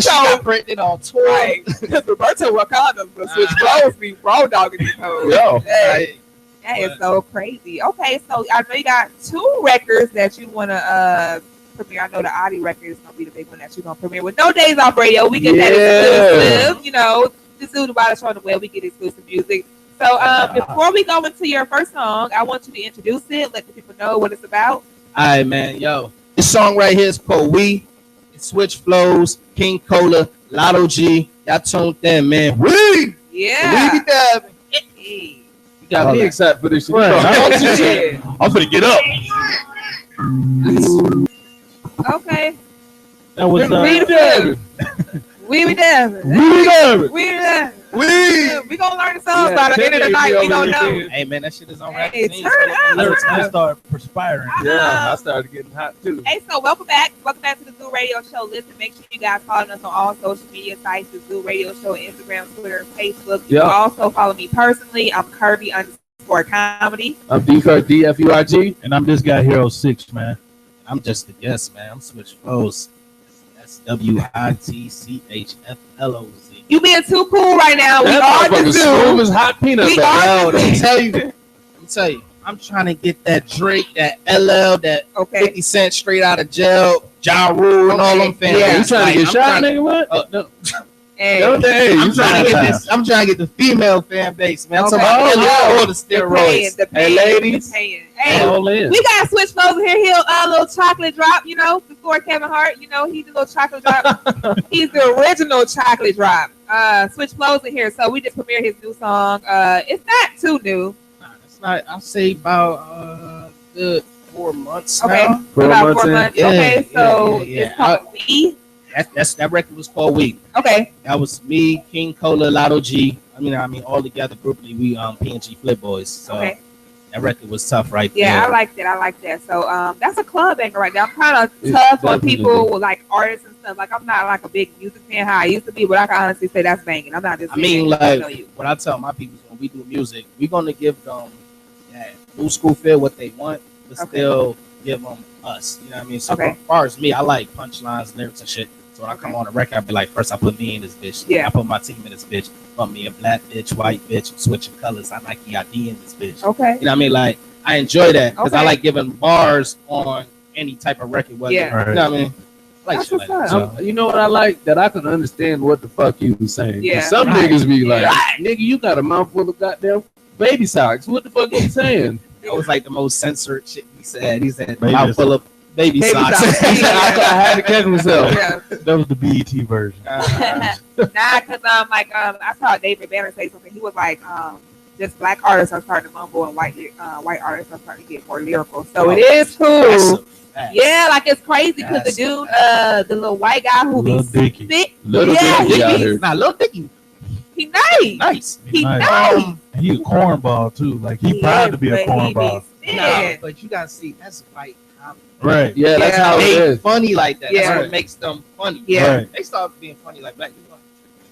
She got printed on tour.
Right. Roberto Wakanda, but SwitchFloz be raw dogging these hoes.
Yo.
That is so crazy. Okay, so I know you got 2 records that you want to premiere. I know the Audi record is going to be the big one that you're going to premiere with No Days Off Radio. We get that exclusive. You know, this is about a show on the web. We get exclusive music. So before we go into your first song, I want you to introduce it. Let the people know what it's about.
All right, man. Yo, this song right here is called We. It's SwitchFloz, King Cola, Lotto G. Y'all tuned in, man. We.
Yeah.
We be there.
You got me excited for this shit.
I'm gonna get up.
Okay.
That was
We be there. We gonna learn the songs by the end of the night. We gonna know.
Hey man, that shit is on
Hey,
record.
turn up.
I started perspiring.
Yeah, I started getting hot too.
Hey, so welcome back. Welcome back to the Zoo Radio Show. Listen, make sure you guys follow us on all social media sites, the Zoo Radio Show, Instagram, Twitter, Facebook. You can also follow me personally. I'm Kirby_comedy.
I'm DFURG.
And I'm this guy Hero 6, man.
I'm just a guest, man. I'm SwitchFloz. That's WITCHFLOZ.
You being too cool right now. We are the Zoo.
As hot peanut
We
butter.
are the Zoo.
tell you, I'm trying to get that Drake, that LL, that
Okay.
50 Cent straight out of jail, Ja Rule, and all them fans.
Yeah.
You trying to get shot, nigga? What?
No.
Hey.
No, dang.
I'm trying to get this. I'm trying to get the female fan base, man. I'm
Okay.
talking about all the
The
steroids.
paying,
ladies.
the paying. Hey,
All in.
we got SwitchFloz in here. He'll little chocolate drop, you know, before Kevin Hart, you know, he's the little chocolate drop. He's the original chocolate drop. SwitchFloz in here. So we just premiered his new song. It's not too new.
Nah, it's not. I'll say about good 4 months.
Okay.
Now.
About 4 months.
Yeah,
Okay, so
yeah.
it's called Me.
That record was called We.
Okay.
That was me, King Cola, Lotto G. I mean, all together grouply, we PNG Flip Boys. So
Okay.
that record was tough, right
Yeah,
there.
I like that. So that's a club banger right now. I'm kind of tough on
definitely
people with like artists and stuff. Like I'm not like a big music fan how I used to be, but I can honestly say that's banging. I'm not just.
I mean, like what I tell my people when we do music, we're gonna give them that new school feel what they want, but still give them us. You know what I mean? So as far as me, I like punchlines, lyrics, and shit. So when I come on a record, I be like, first I put me in this bitch. Yeah. I put my team in this bitch. Put me a black bitch, white bitch, I'm switching colors. I like the ID in this bitch. Okay. You know what I mean? Like I enjoy that because I like giving bars on any type of record. Whether, you know what I mean? Like shit like that.
You know what I like? That I can understand what the fuck you was saying. Yeah. Some niggas be like, nigga, you got a mouthful of goddamn baby socks. What the fuck are you saying?
That was like the most censored shit he said. He said mouthful of baby socks.
I had to catch myself.
Yeah. That was the BET version.
Nah, because I saw David Banner say something. He was like, just black artists are starting to mumble and white artists are starting to get more lyrical. So it is cool. Yeah, like it's crazy because the dude, the little white guy who be thick,
Little Dicky,
nah, Little Dicky.
He nice. He nice.
And he a cornball too. Like he proud to be a cornball.
Nah, but you gotta see that's white.
Right.
Yeah, that's how it is.
Funny like that. That's what makes them funny.
Yeah.
Right. They start being funny like black people.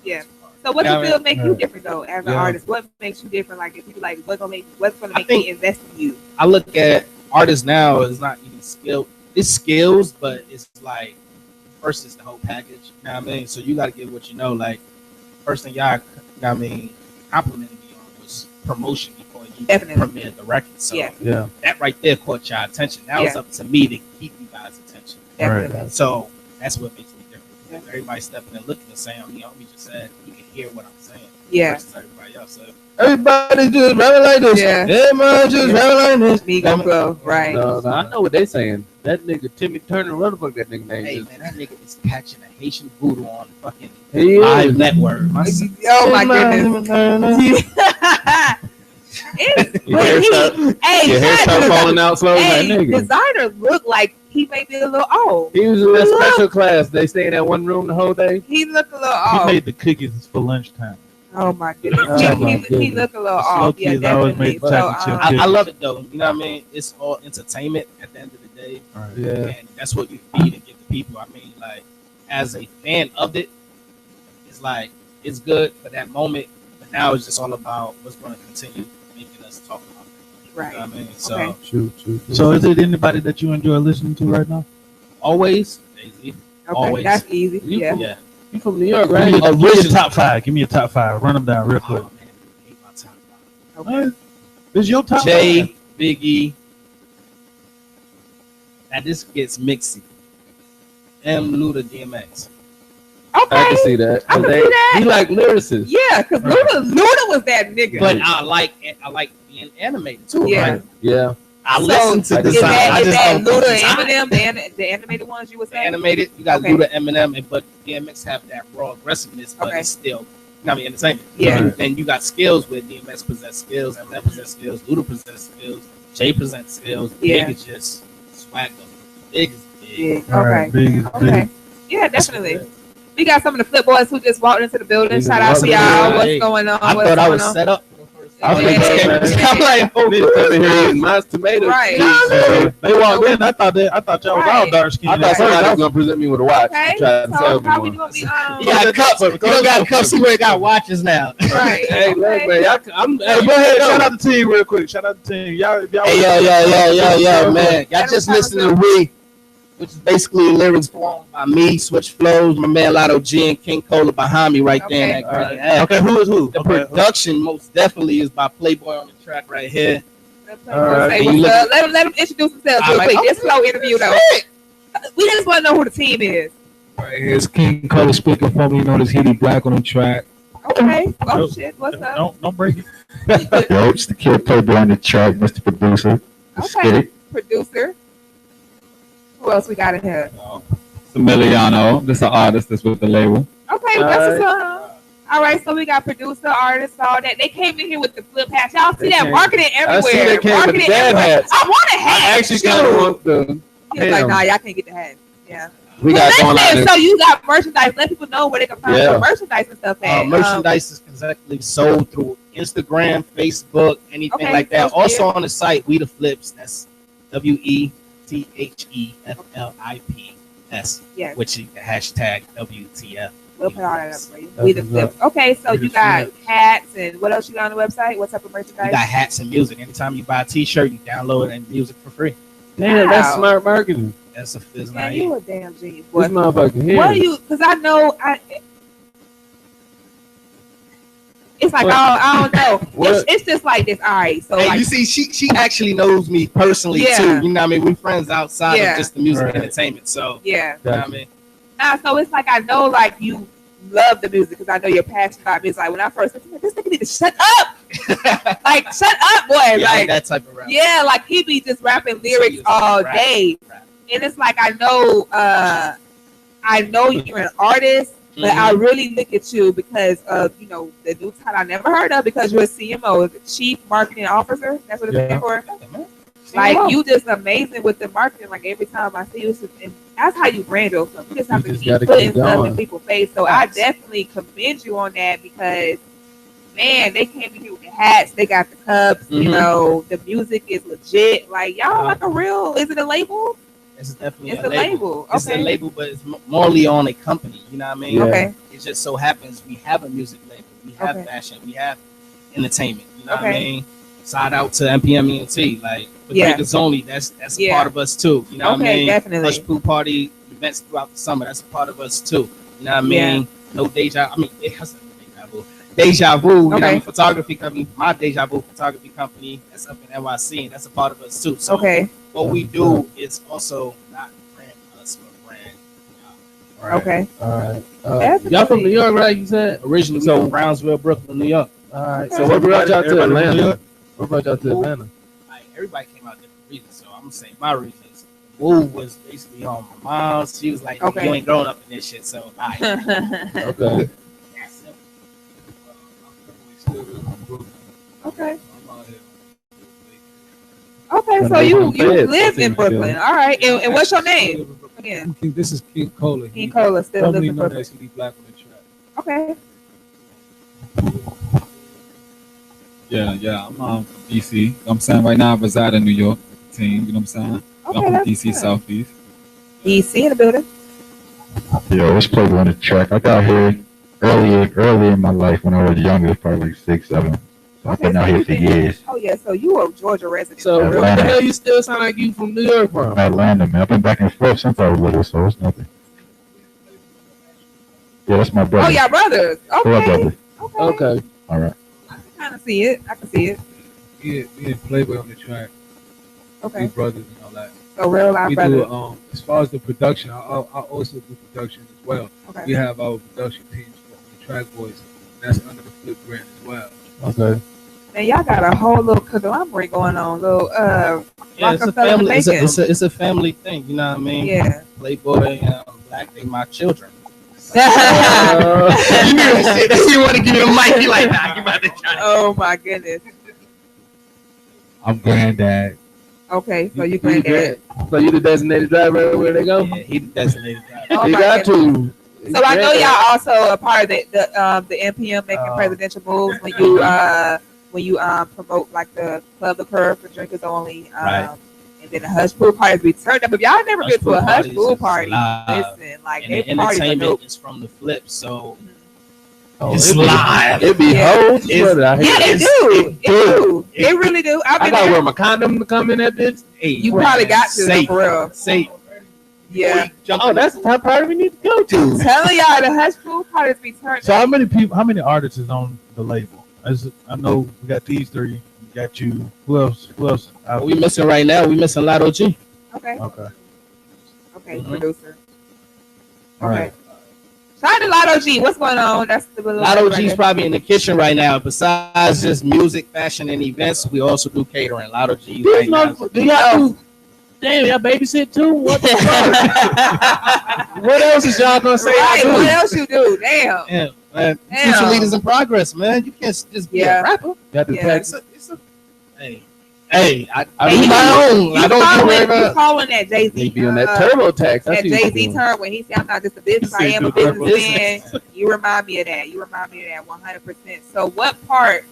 Yeah. So what does it make you different though as an artist? What makes you different? Like if you like what's gonna make me invest in you?
I look at artists now as not even skill. It's skills, but it's like first is the whole package. You know what I mean? So you gotta give what you know. Like first thing y'all complimented me on was promotion before you premiered the record. So that right there caught y'all attention. Now it's up to me to keep you guys' attention.
Definitely.
So that's what makes me different. Everybody stepping and looking and saying, you know, we just said you can hear what I'm saying.
Yeah.
Versus everybody else. So
everybody just rapping like this.
Yeah.
Everybody just rapping like this.
Me go flow. Right.
No, I know what they saying. That nigga Timmy Turner, what the fuck that nigga name is?
Man, that nigga is catching a Haitian voodoo on fucking live network.
Oh my goodness.
Your hair start falling out slowly.
Hey, designer look like he may be a little old.
He was in that special class. They stay in that one room the whole day.
He looked a little old.
He made the cookies for lunchtime.
Oh my goodness. He looked a little off. Yeah, definitely. So,
I love it though. You know what I mean? It's all entertainment at the end of the day.
Right.
Yeah.
And that's what you feed and give the people. I mean, like, as a fan of it, it's like, it's good for that moment. But now it's just all about what's going to continue making us talk about it.
Right.
You know what I mean? So,
True.
So is it anybody that you enjoy listening to right now?
always, Jay-Z.
Okay,
Always.
that's easy. Yeah.
Yeah.
You from New York,
Give
right?
me your top five. Give me your top five. Run them down real quick.
Oh, man, I hate my top five.
Okay.
This your top
Jay,
five?
Biggie. Now this gets mixy. M. Luda, DMX.
Okay.
I can see that.
I can see that.
He like lyricists.
Yeah, because Luda was that nigga.
But I like being animated too.
Yeah.
Right?
Yeah.
I listen to
I
the
Is
design.
that, is that
don't
Luda,
design.
Eminem, the animated ones you were saying?
Animated, you got
Okay.
Luda, Eminem, but DMX have that raw aggressiveness, but it's still, I mean, entertainment.
Yeah.
And then you got skills where DMX possess skills, Eminem possess skills, Luda possess skills, Jay presents skills.
Yeah.
Big is just swag them. Big is big.
Yeah.
All right,
Okay.
Big is
Okay.
big.
Yeah, definitely. We got some of the Flip Boys who just walked into the building.
He's
Shout out to
welcome.
y'all. What's
Hey,
going on?
I
What's
thought I
going
was
on?
set up.
I was
Yeah.
I'm like, oh, this over here eating my tomatoes.
Right.
They walked in. I thought y'all was all dark skinned.
I thought somebody was gonna present me with a watch.
Okay.
Try to
So
sell me
how we
one.
gonna be
You got cups. You don't got cups. He already got watches now.
right?
Hey, look,
Okay.
man, I'm.
Hey, go ahead. Shout out the team real quick. Shout out the team. Y'all.
Hey, yo, man. Y'all just listening to We, which is basically lyrics formed by me, SwitchFloz, my man Lotto G, and King Cola behind me right there. In that green hat.
Okay, who is who?
The
Okay.
production most definitely is by Playboy on the track right here.
Say
right.
what's up. Let them introduce themselves real quick. This slow interview though. We just want to know who the team is.
Right, here's King Cola speaking, formerly known as Healy Black on the track.
Okay. Oh shit. What's up?
Don't break it.
Yo, it's the kid Playboy on the track, Mr. Producer. Let's get
Okay.
it.
Producer. Who else we got in here?
Emiliano, this is an artist that's with the label.
Okay, that's what's up. All right, so we got producer, artists, all that. They came in here with the flip hats. Y'all see that marketing everywhere.
I see they came with
Marketing
the dad
everywhere.
hats.
I want a hat.
I actually kind of want the.
He's like, nah, y'all can't get the hat. Yeah.
We got going on.
Listen, so you got merchandise. Let people know where they can find your merchandise and stuff at.
Merchandise is exactly sold through Instagram, Facebook, anything
Okay,
like that.
social media.
Also on the site, We the Flips. That's WETHEFLIP.
Yes.
which is hashtag WTF.
We'll put all that up for you. We the flips. Okay, so you got hats and what else you got on the website? What type of merchandise?
We got hats and music. Anytime you buy a T-shirt, you download it and music for free.
Damn, that's smart marketing.
That's a physical.
Man, you a damn genius.
This motherfucker here.
What are you? Because I know it's like I don't know. It's just like this. All right, so
hey,
like,
you see, she actually knows me personally too. You know what I mean? We're friends outside of just the music and entertainment. So
you know
what I mean?
So it's like I know like you love the music because I know you're passionate about it. It's like when I first said, this nigga need to shut up. Like shut up, boy.
Yeah,
like
that type of rap.
Yeah, like he be just rapping lyrics all day. And it's like I know you're an artist, but I really look at you because of the new title I never heard of because you're a CMO, Chief Marketing Officer. That's what it's stands for. Like you just amazing with the marketing. Like every time I see you, and that's how you brand yourself. You just have to keep putting stuff in people's face. So I definitely commend you on that because man, they came in here with the hats, they got the cups. The music is legit. Like y'all like a real. Is it a label?
It's definitely
a label.
It's a label, but it's morely on a company. You know what I mean?
Okay.
It just so happens we have a music label, we have fashion, we have entertainment. You know what I mean? Shout out to MPM ENT, like the Breakers Only. That's a part of us too. You know what I mean?
Definitely.
Hush Pool Party events throughout the summer. That's a part of us too. You know what I mean? No Deja. I mean, Deja Vu. You know what I mean? Photography company. My Deja Vu photography company. That's up in NYC, and that's a part of us too. So what we do is also not brand us, but brand.
All right. Y'all from New York, right? You said
originally. So Brownsville, Brooklyn, New York.
All right. So what brought y'all to Atlanta? What brought y'all to Atlanta?
Like, everybody came out different reasons, so I'm gonna say my reasons. Move was basically on my mom. She was like, "You ain't growing up in this shit," so
okay.
Okay, so you live in Brooklyn. All right. And what's your name? Again.
This is King Cola.
King Cola still lives in Brooklyn.
Actually Black on the track.
Okay.
Yeah. I'm from DC. I'm saying right now I reside in New York team, you know what I'm saying?
Okay,
I'm from DC Southeast.
DC in the building.
Yo, let's play on the track. I got here early in my life when I was younger, probably like 6, 7. So I've been out here for years.
Oh yeah, so you a Georgia resident.
So what the hell you still sound like you from New York from?
Atlanta, man. I've been back and forth since I was little, so it's nothing. Yeah, that's my brother.
Oh yeah, brothers. Okay.
Okay.
All right.
I can kind of see it.
Me and Playboy on the track.
Okay.
We brothers and all that.
So real life brothers.
Do, as far as the production, I also do production as well.
Okay.
We have our production teams for the Track Boys. That's under the Flip brand as well.
Okay.
Man, y'all got a whole little conglomerate going on. Little
it's a family. It's a family thing. You know what I mean?
Yeah.
Playboy and Black, they my children.
You
want to give me a mic? You like, nah, you about to try.
Oh my goodness.
I'm granddad.
Okay, so you granddad.
So you the designated driver everywhere they go?
Yeah, he the designated driver.
Oh,
you got to.
So I know y'all also a part of the NPM making presidential moves when you promote like the Club the Curve for drinkers only, and then the Hush Pool parties be turned up. If y'all never been to a Hush Pool party, listen, like
and the entertainment is from the Flip, so
it's
live.
It be hoes.
Yeah, they do. They really do.
I gotta wear my condom to come in that bitch.
Hey, you probably got to for real.
Safe.
Yeah.
Oh, that's the type party we need to go to.
I'm telling y'all, the Hush Pool parties be turned.
So how many artists is on the label? I know we got these three. We got you. Who else?
We missing right now. We missing Lotto G.
Okay.
Mm-hmm.
Producer.
All right.
Shout out to Lotto G. What's going on? That's the
Lotto G's probably in the kitchen right now. Besides just music, fashion, and events, we also do catering. Lotto G. Right now.
Damn, y'all babysit too? What the fuck? What else is y'all gonna say?
Right, what else you do? Damn.
Man. Future leaders in progress, man. You can't just be a rapper. Hey, I do my own. I don't worry about.
You calling that Jay-Z?
They be on that TurboTax.
That Jay-Z term when he said, "I'm not just a business, I am a businessman." You remind me of that. 100%. So, what part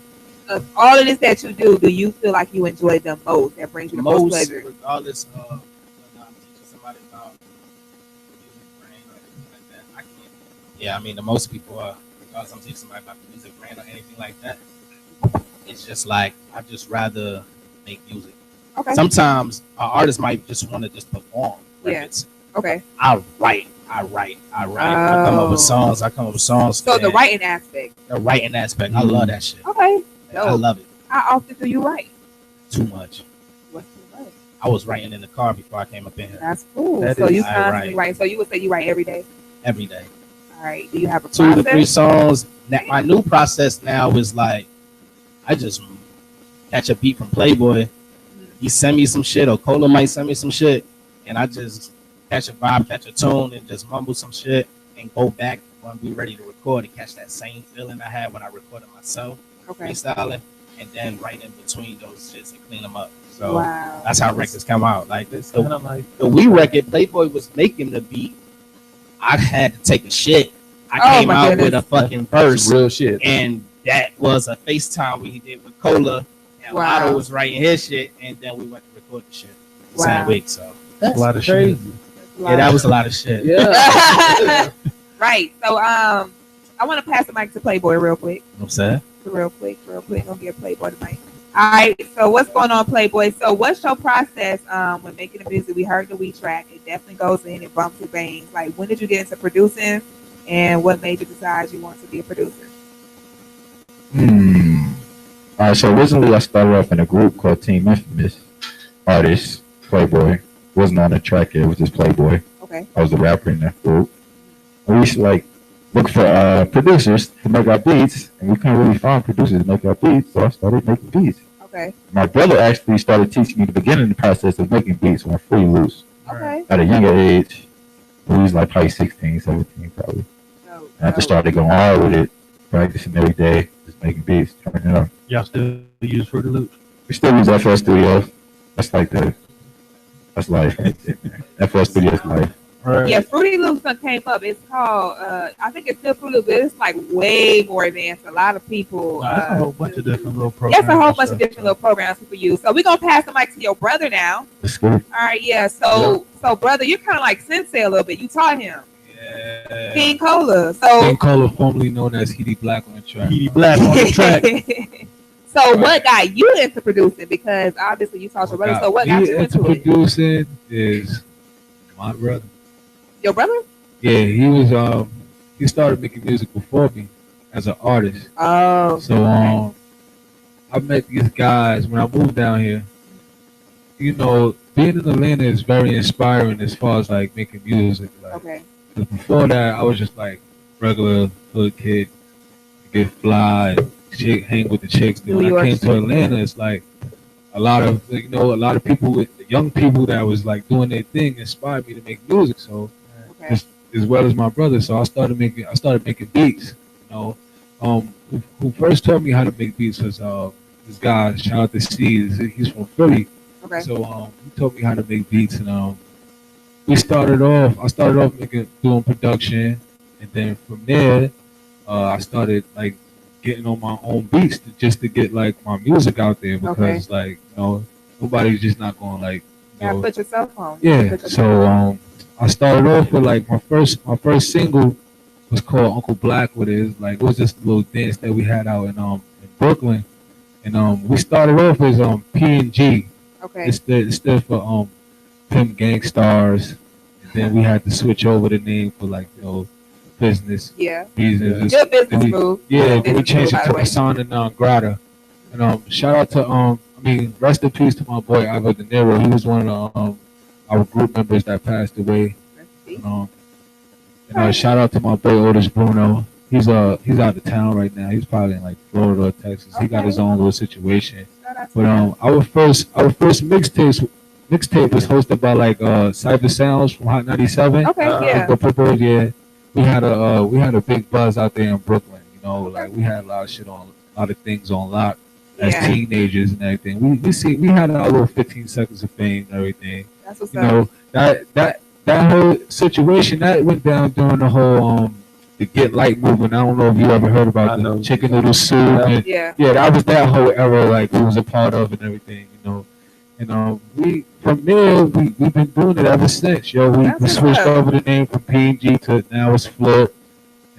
of all of this that you do you feel like you enjoy the most? That brings you the most pleasure?
Regardless of I'm teaching somebody about Yeah, I mean, the most people are, because I'm teaching somebody about the music brand or anything like that, it's just like, I just rather make music.
Okay.
Sometimes an artist might just want to just perform.
Yeah. Okay.
I write. I come up with songs.
So the writing aspect.
I love that shit.
Okay.
I love it.
How often do you write?
Too much.
What's too much?
I was writing in the car before I came up in here.
That's cool. So you constantly write. So you would say you write every day?
Every day.
All right. Do you have a
2 to 3 songs? My new process now is like, I just catch a beat from Playboy. He send me some shit, or Cola might send me some shit, and I just catch a vibe, catch a tune, and just mumble some shit, and go back when we ready to record and catch that same feeling I had when I recorded myself, freestyling, and then right in between those shits and clean them up. So that's how records come out. Like this, the We record, Playboy was making the beat. I had to take a shit. I came out with a fucking verse,
real shit,
and that was a FaceTime we did with Cola. Otto was writing his shit, and then we went to record the shit the same week. So
that's a lot of
crazy.
Shit.
Yeah, that was a lot of shit.
Yeah. Right. So I want to pass the mic to Playboy real quick.
What's that?
Real quick. Gonna get Playboy the mic. All right. So what's going on, Playboy? So what's your process when making the music? We heard the We track. It definitely goes in. It bumps and bangs. Like, when did you get into producing, and what made you decide you want to be a producer?
All right, so originally I started off in a group called Team Infamous. Artist, Playboy. Wasn't on the track yet, it was just Playboy.
Okay.
I was a rapper in that group. And we used to like look for producers to make our beats, and we couldn't really find producers to make our beats, so I started making beats.
Okay.
My brother actually started teaching me the beginning of the process of making beats when Free Loose.
Okay.
At a younger age. He was like probably 16, 17 probably. And I just started going hard with it, practicing every day, just making beats, turning it up.
Y'all still use Fruity Loops?
We still use FL Studios. That's like that's life. FL Studios life.
Right.
Yeah, Fruity Loops came up. It's called, I think it's still Fruity Loops, but it's like way more advanced. A lot of people.
That's a whole bunch of different little programs.
That's a whole bunch of different little programs people use. So we're going to pass the mic to your brother now.
That's good.
All right, yeah. So brother, you're kind of like Sensei a little bit. You taught him.
Yeah.
King Cola. So
King Cola, formerly known as Heedy Black on the track.
Heedy Black on the track.
So what got you into producing? Because obviously you taught your brother. So what got you into it?
Producing is my brother.
Your brother?
Yeah, he started making music before me as an artist.
Oh.
So I met these guys when I moved down here. You know, being in Atlanta is very inspiring as far as like making music. Like,
okay.
Before that, I was just like regular hood kid, get fly, hang with the chicks. Then when I came to Atlanta, it's like a lot of people, young people that was like doing their thing, inspired me to make music. So as well as my brother, so I started making beats. You know, who first taught me how to make beats was this guy. Shout out to Steve. He's from Philly.
Okay.
So he taught me how to make beats, and I started off doing production, and then from there I started like getting on my own beats just to get like my music out there, because like, you know, nobody's just not going like, you know,
put yourself on.
Yeah. So I started off with like my first single was called Uncle Black. It was just a little dance that we had out in Brooklyn, and we started off as P&G.
Okay.
It stood for Pimp Gangstars, and then we had to switch over the name for like, you know, business.
Yeah.
Reasons.
Good business move.
Yeah, then we changed it to Persona Non Grata. And shout out to rest in peace to my boy Ava De Niro. He was one of our group members that passed away. And shout out to my boy Otis Bruno. He's out of town right now. He's probably in like Florida or Texas. He got his own little situation. But our first mixtape was hosted by like Cypher Sounds from Hot 97.
Okay, yeah.
Yeah. We had a big buzz out there in Brooklyn. You know, like we had a lot of things on lock as teenagers and everything. We had our little 15 seconds of fame and everything.
That's what's
up. That whole situation that went down during the whole the Get Light movement. I don't know if you ever heard about the chicken noodle soup.
Yeah,
that was that whole era like we was a part of and everything, you know. And we from there we've been doing it ever since. We switched over the name from P&G to now it's Flip.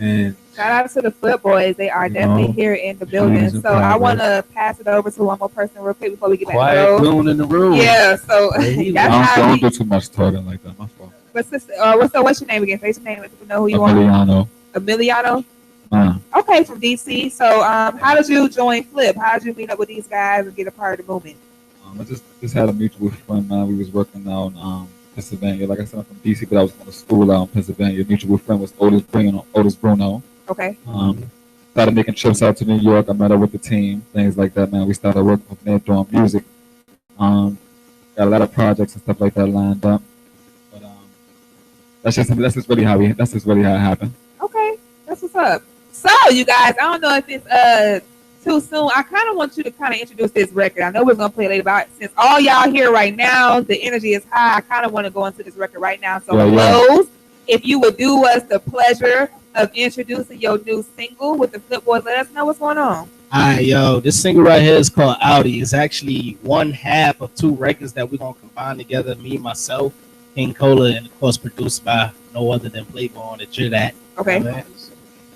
And
shout out to the Flip Boys. They are definitely here in the building. So I want to pass it over to one more person real quick before we get back.
Quiet bloom in the room.
Yeah, so that's
don't do too much talking like that. My fault.
But sister, what's your name again? Say your name. Let people know who you are. Emiliano. Okay, from DC. So how did you join Flip? How did you meet up with these guys and get a part of the movement?
I just had a mutual friend, man. We was working out in Pennsylvania. Like I said, I'm from DC, but I was going to school out in Pennsylvania. Mutual friend was Otis Bruno.
Okay.
Started making trips out to New York. I met up with the team, things like that, man. We started working with them doing music. Got a lot of projects and stuff like that lined up. But that's just really how it happened.
Okay, that's what's up. So you guys, I don't know if it's too soon. I kind of want you to kind of introduce this record. I know we're gonna play it later, but since all y'all here right now, the energy is high. I kind of want to go into this record right now. So, Floz, if you would do us the pleasure of introducing your new single with the Flip Boys, let us know what's going on.
Alright, yo, this single right here is called Audi. It's actually one half of two records that we're gonna combine together. Me, myself, King Cola, and of course produced by no other than Playboy on the J that.
Okay.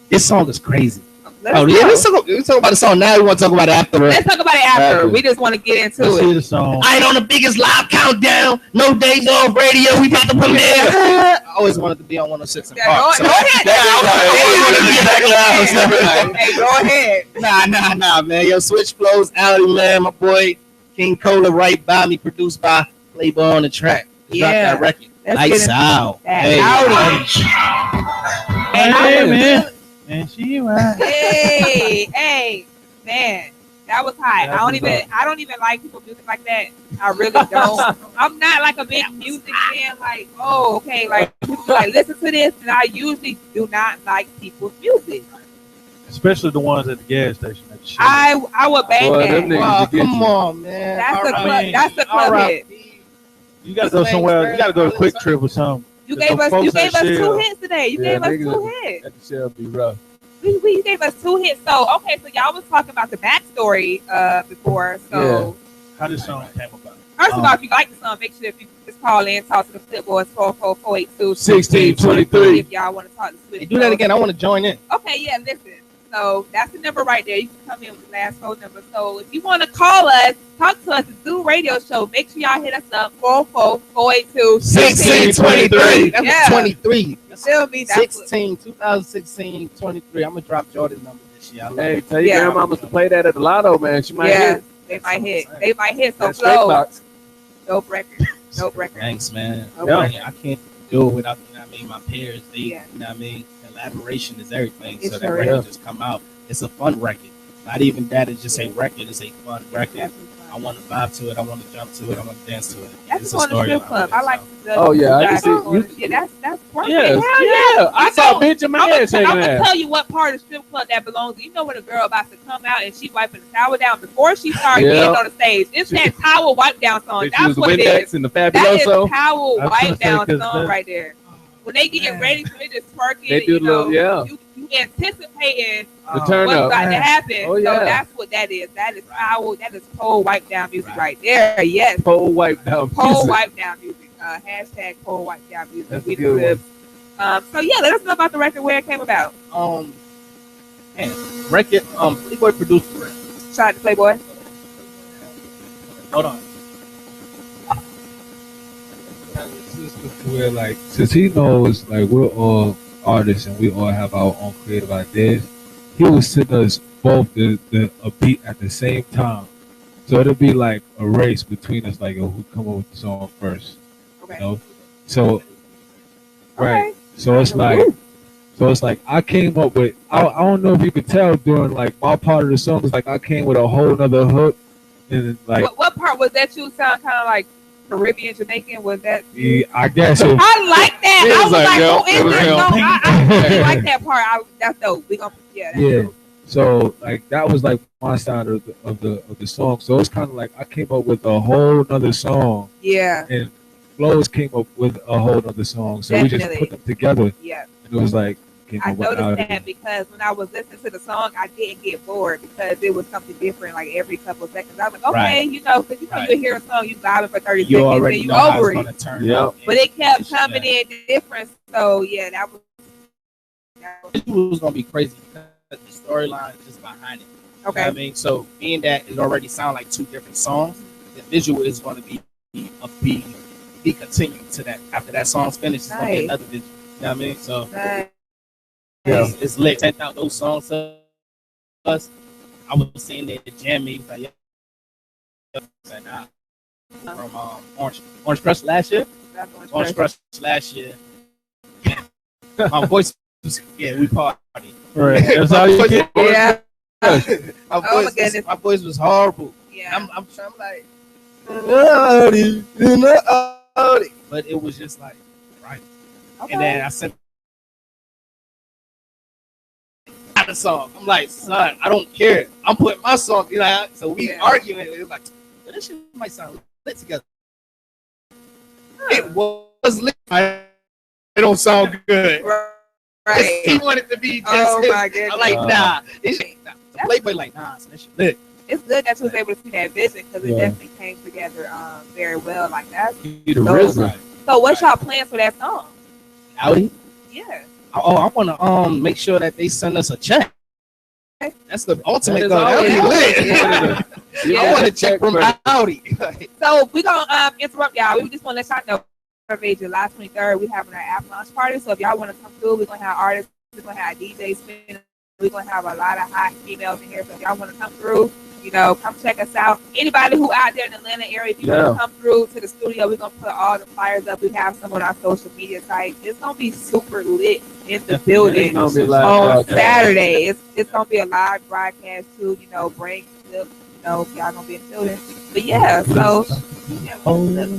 This song is crazy.
Let's
talk about the song now. We want to talk about it after.
Let's talk about it after. We just want to get into
Let's
it.
hear the song.
I ain't on the biggest live countdown. No days off radio. We about to premiere. I always wanted to be on 106 and Park.
Go ahead. Hey, go ahead.
Nah, man. Yo, SwitchFloz, Audi, man. My boy King Cola right by me. Produced by Playboy on the track. Drop that record. Lights out.
Hey,
man. And she right.
Hey, man, that was hot. I don't even like people music like that. I really don't. I'm not like a big music fan. Like, oh, okay, like people like listen to this, and I usually do not like people's music,
especially the ones at the gas station.
I would bang that.
Wow, come on, man.
That's the club hit.
You gotta go somewhere. You gotta go to Quick Trip or something.
You gave us 2 hits today. You gave us 2 hits.
That shall be rough.
You gave us 2 hits. So okay, so y'all was talking about the backstory before. So
how this song came about.
First of all, if you like the song, make sure if you just call in, talk to the Flip Boys
44482-1623.
If y'all want to talk to Switch.
Hey, do that again. I want to join in.
Okay, yeah, listen. So that's the number right there. You can come in with the last phone number. So if you want to call us, talk to us at Zoo Radio Show, make sure y'all hit us up
44482-1623. That's 23.
You feel me?
2016, 23. I'm gonna drop Jordan's number this year.
Hey, tell your grandmama to play that at the lotto, man. She might hit.
They might hit. So Floz. Dope record.
Thanks, man.
Okay.
I can't do it without, my peers. They, collaboration is everything. So that record just come out. It's a fun record. Not even that, it's just a record. It's a fun record. I want to vibe to it. I want to jump to it. I want to dance to it.
That's on the strip club. I like the.
Oh yeah, I can see.
That's perfect.
Yeah. I saw a bitch in my head shaking
I'm
that.
gonna tell you what part of the strip club that belongs. You know when a girl about to come out and she wiping the towel down before she starts getting on the stage. It's that towel wipe down song. That's what it is.
And the
that is towel wipe down song right there. When they get ready for it, just twerking.
They do
you anticipating
the turn
what's
up
about to happen.
Oh, yeah.
So that's what that is. That is towel. That is pole wipe down music right there. Yes.
Pole wipe down music.
Pole wipe down music. Hashtag pole wipe down music.
That's a good one.
So yeah, let us know about the record, where it came about.
Record. Playboy produced the record.
Shout out to Playboy.
Hold on.
Where like, since he knows like we're all artists and we all have our own creative ideas, he will send us both a beat at the same time. So it'll be like a race between us, like who come up with the song first.
Okay.
You know? So right.
Okay.
So it's like I came up with I don't know if you could tell during like my part of the song was like I came with a whole nother hook and like
what part was that? You sound kind of like Caribbean, Jamaican, was that?
Yeah, I guess so.
I like that. I was like,
yo,
who is this song? I really like that part. That's dope. We gonna that's dope.
So like that was like my side of the song. So it's kind of like I came up with a whole nother song.
Yeah.
And Floz came up with a whole nother song. So we just put them together.
Yeah.
And it was like
I noticed that because when I was listening to the song, I didn't get bored because it was something different like every couple of seconds. I was like, okay, because you hear a song, you vibing for 30 seconds, and you over it.
Yeah.
But it kept coming in different. So yeah, that
It was gonna be crazy because the storyline is just behind it.
Okay.
You know what I mean, so being that it already sound like two different songs, the visual is going to be continued to that. After that song's finished, it's gonna be another visual. You know what I mean? So it's lit. Checked out those songs. Us, I was seeing that jamming. Like, from Orange Crush last year. Orange Crush last year. My voice was we party.
Right. That's how you get.
Yeah.
My voice was horrible.
Yeah.
I'm like, but it was just like right.
Okay.
And then I said the song. I'm like, son, I don't care. I'm putting my song. You know, so we arguing. It was like, well, this shit might sound lit together. It was lit. It don't sound good.
Right.
He wanted to be just.
My goodness.
I'm like, nah. Playboy like, nah, so that shit lit.
It's good that you was able to see that vision because it definitely came together very well. Like that. So what's y'all plans for that song?
Audi?
Yeah.
Oh, I want to make sure that they send us a check. That's the ultimate goal.
I
want a check from Audi.
So we're gonna interrupt y'all. We just want to let y'all know July 23rd we having our app launch party. So if y'all want to come through, we're gonna have artists, we're gonna have DJs spinning, we're gonna have a lot of hot females in here. So if y'all want to come through, you know, come check us out. Anybody who out there in the Atlanta area, if you want to come through to the studio, we're going to put all the flyers up. We have some on our social media site. It's going to be super lit in the building on Saturday. It's going to be a live broadcast too, you know, bring clips, you know, if y'all going to be in the building. But yeah, so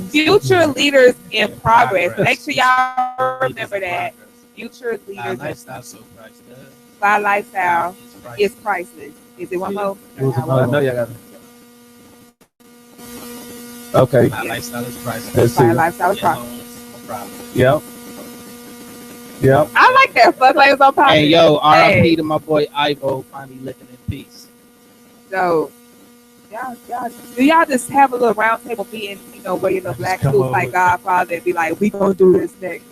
future leaders in progress. Make sure y'all remember that. Future leaders. Fly lifestyle is priceless. Is it one more?
I know y'all got it. Okay.
My lifestyle is priceless.
My lifestyle is priceless.
No problem.
Yep.
I like that. Fuck like it's on pop.
Hey, yo, RIP to my boy Ivo, finally living in peace.
So, y'all, do y'all just have a little round table meeting, you know, wear your black suits like Godfather and be like, we gonna do this next?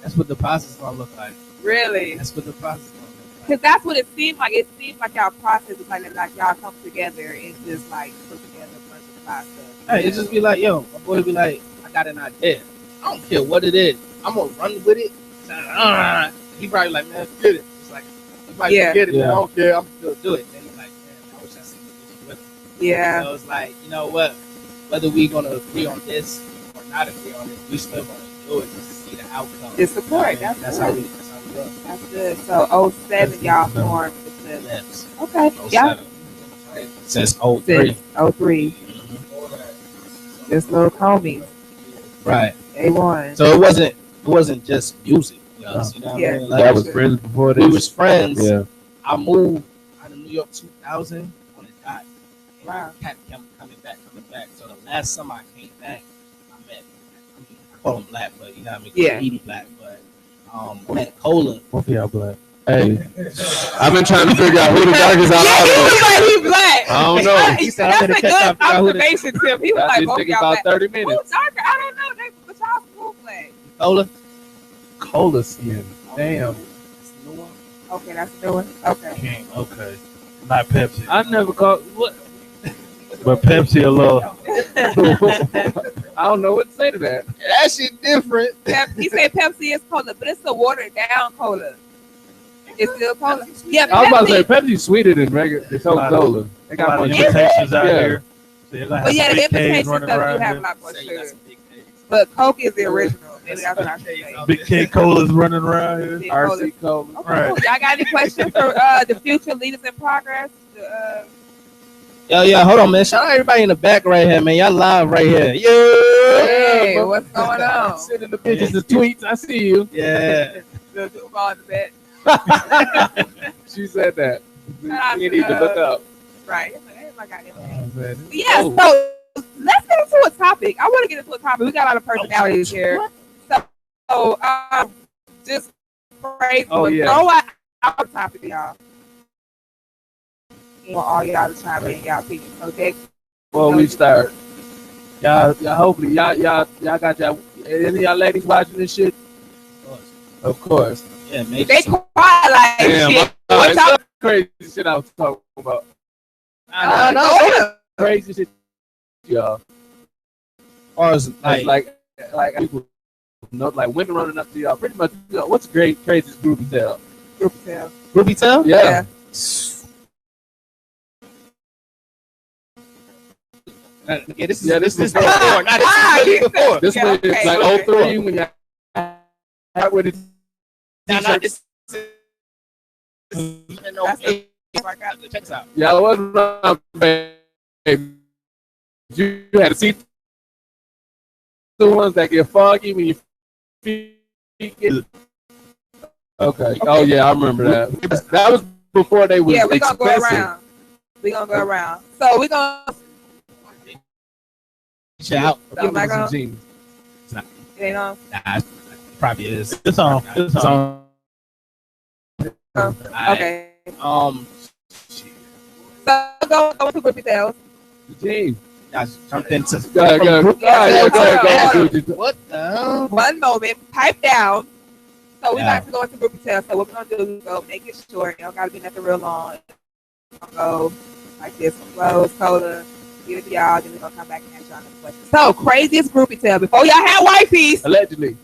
That's what the process is gonna look like.
Really?
That's what the process is gonna look like.
Because that's what it seemed like. It seemed like y'all process is like y'all come together and just like put together a bunch of stuff.
Hey, it just be like, yo, my boy be like, I got an idea. I don't care what it is. I'm gonna run with it. He probably like, man, forget it. It's like, he probably forget it. I don't care. I'm still do it. Then he's like, man, I wish I seen this with it.
Yeah.
So it's like, you know what? Whether we gonna agree on this or not agree on it, we still gonna do it just to see the outcome.
The support. That's how we go. That's good. So 07 y'all formed the Clips. Okay. Yeah.
Since 03.
03. Just little homies.
Right.
A1.
So it wasn't just music. You know what I mean? Like,
that was friends before this.
We was friends.
Yeah.
I moved out of New York 2000 when it died.
Wow.
Kept coming back. So the last summer I came back, I call him Black, but you know what I mean?
Yeah.
Edie Black, but I met Cola.
Both of y'all black. Hey, I've been trying to figure out who the darkest out of
he was like, he black.
I don't know.
He said,
That's a good observation, Tim. He was like, both y'all
about
black.
30 minutes.
Who's darker? I don't know. But y'all cool black.
Cola?
Cola skin. Damn.
Okay, that's the new one. Okay.
King, okay. Not Pepsi.
I never called. What?
But Pepsi a little.
I don't know what to say to that.
That shit different.
He said Pepsi is cola, but it's a watered down cola. It's still cola. Yeah,
I was about to say Pepsi's sweeter than regular Coca-Cola. They
A
got
lot
more
of
sugar.
imitations out
Yeah.
here. So you're gonna have
But yeah, the
big K's
imitation
running
stuff
around
do have a
here.
lot more sugar. But Coke is the original. Maybe that's what I should say.
Big K Cola's running around here.
Big
RC Cola.
Okay,
Right.
cool. Y'all got any questions for the future leaders in progress?
Yo, hold on, man. Shout out everybody in the back right here, man. Y'all live right here.
Hey, what's going on?
Sending the pictures, the tweets. I see you.
Yeah.
The ball in the bed.
She said that. You need to look up.
Right. Yeah, so let's get into a topic. I want to get into a topic. We got a lot of personalities here. So, just crazy.
Oh, yeah.
Throw out our topic, y'all. I want all y'all to chime in, y'all opinions, okay?
Well, we start. Y'all, hopefully, y'all got y'all. Any of y'all ladies watching this shit?
Of course. Yeah, man.
They quiet like shit. What's up?
Crazy shit I was talking about.
I know.
Crazy shit, y'all.
Or as
Like people know, like women running up to y'all. Pretty much, what's the craziest groupie tale?
Groupie tale?
Yeah.
Yeah, this is before. Not this before.
This one is like 03 when y'all had with it.
Nah, this is check out.
Y'all wasn't around, babe. You had to see the ones that get foggy when you feet get. Okay. Oh yeah, I remember that. That was before they was
we're gonna
expensive.
go around. We're gonna go around. So we're gonna
Shout.
Give me some
jeans.
It ain't on.
Nah, it probably is.
It's on. It's on.
Okay.
So
go to groupie tales.
Jeans.
I jumped into
Go ahead.
What the hell?
One moment, pipe down. So we about to go into groupie tales. So what we're gonna do is go make it short. You don't gotta be nothing real long. We're gonna go like this, close, cola, give it to y'all, then we're gonna come back and answer y'all the questions. So craziest groupie tale before y'all had wifeys.
Allegedly,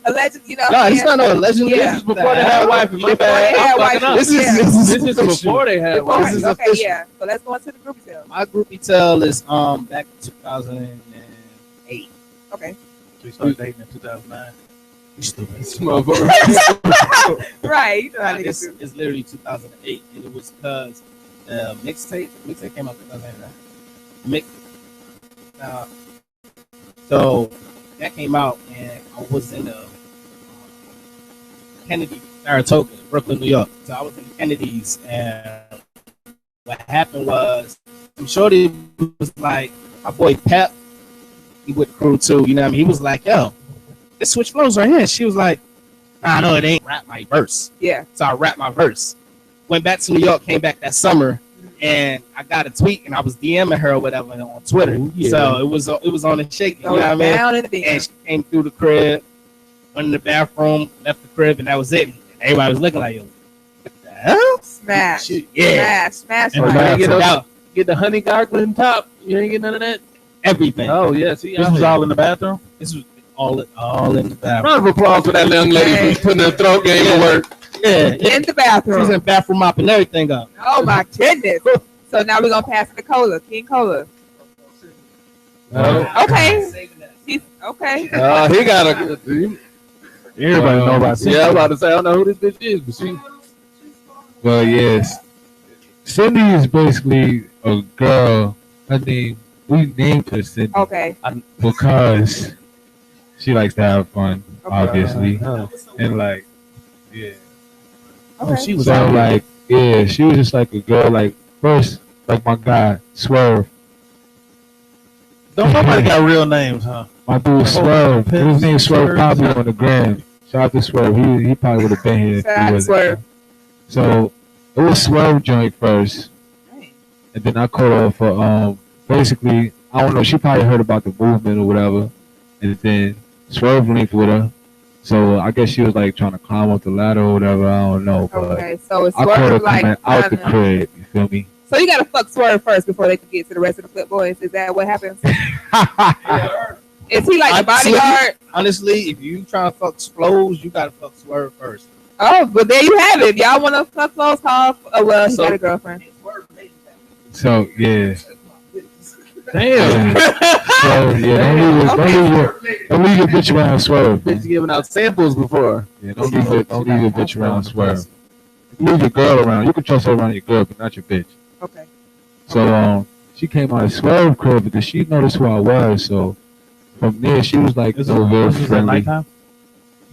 you know.
No, it's not no allegedly.
Yeah.
This is before they had wifey. My bad. This is before they had wifey.
This is okay, yeah. So let's go into the groupie tale.
My groupie tale is back in 2008.
Okay.
We started dating in 2009.
You stupid.
Right. You know how
It's literally 2008, and it was because mixtape came out in 2009. So that came out, and I was in Kennedy, Saratoga, Brooklyn, New York. So I was in the Kennedys, and what happened was, I'm sure they was like, my boy Pep, he with the crew too, you know what I mean? He was like, yo, this SwitchFloz right here. She was like, nah, no, it ain't. Rap my verse.
Yeah.
So I rapped my verse. Went back to New York, came back that summer, and I got a tweet, and I was DMing her or whatever on Twitter.
Ooh, yeah.
So it was on the shaking, you know what I mean?
Down in the
And she came through the crib, went in the bathroom, left the crib, and that was it. And everybody was looking like, yo, what the hell?
Smash.
Shit, yeah.
Smash.
Get the honey gargling top. You ain't get none of that.
Everything.
Oh yeah, see,
This was all in the bathroom.
This was all in the bathroom.
Round of applause for that young lady for putting her throat game to work.
Yeah,
In the
she
bathroom.
was in the bathroom mopping everything up.
Oh my goodness. So now we're gonna pass it to Cola, King Cola. Okay. He's okay.
He got a.
Everybody know about Cindy.
Yeah, I'm about to say I don't know who this bitch is, but she.
Well, yes. Cindy is basically a girl. Her name, we named her Cindy
Okay.
because she likes to have fun,
Okay.
obviously. And like, yeah.
Oh, she was
So
out here.
like, yeah, she was just like a girl. Like first, like my guy Swerve,
Don't nobody got real names, huh?
my dude Swerve. His name's Swerve Poppy on the gram. Shout out to Swerve. He probably would have been here. If
Shout
he
out to
wasn't.
Swerve.
So it was Swerve joint first, and then I called her for basically, I don't know, she probably heard about the movement or whatever, and then Swerve linked with her. So I guess she was like trying to climb up the ladder or whatever. I don't know, but
Okay. So it's
I called her
Swerve like
coming out the crib. You feel me?
So you gotta fuck Swerve first before they can get to the rest of the Flip Boys. Is that what happens? Is he like the bodyguard?
Honestly, if you trying to fuck Flows, you gotta fuck Swerve first.
Oh, but there you have it. If y'all want to fuck Flows, call. Oh well, he got a girlfriend.
So yeah.
Damn.
So yeah, don't leave your bitch around Swerve.
Bitch giving out samples before.
Yeah, don't leave your bitch around Swerve. Leave your girl around. You can trust her around your girl, but not your bitch.
Okay.
So she came out of Swerve crib because she noticed who I was. So from there, she was like,
This
very
was at
friendly.
nighttime.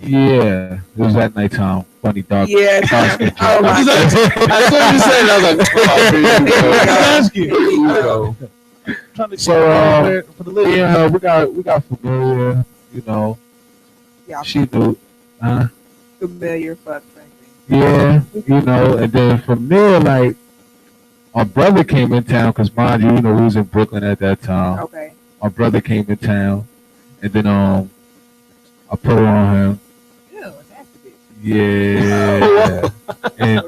Yeah, it was at nighttime. Funny dark.
Yeah. Oh my God.
As soon as you said it, I was like,
Trying to
So
for the list.
yeah, we got familiar. You know,
Yeah.
she knew.
Familiar fuck thing.
Yeah, you know, and then from there, like, my brother came in town because, mind you, we was in Brooklyn at that time.
Okay.
My brother came in town, and then I put her on him.
Ew, nasty bitch.
Yeah. and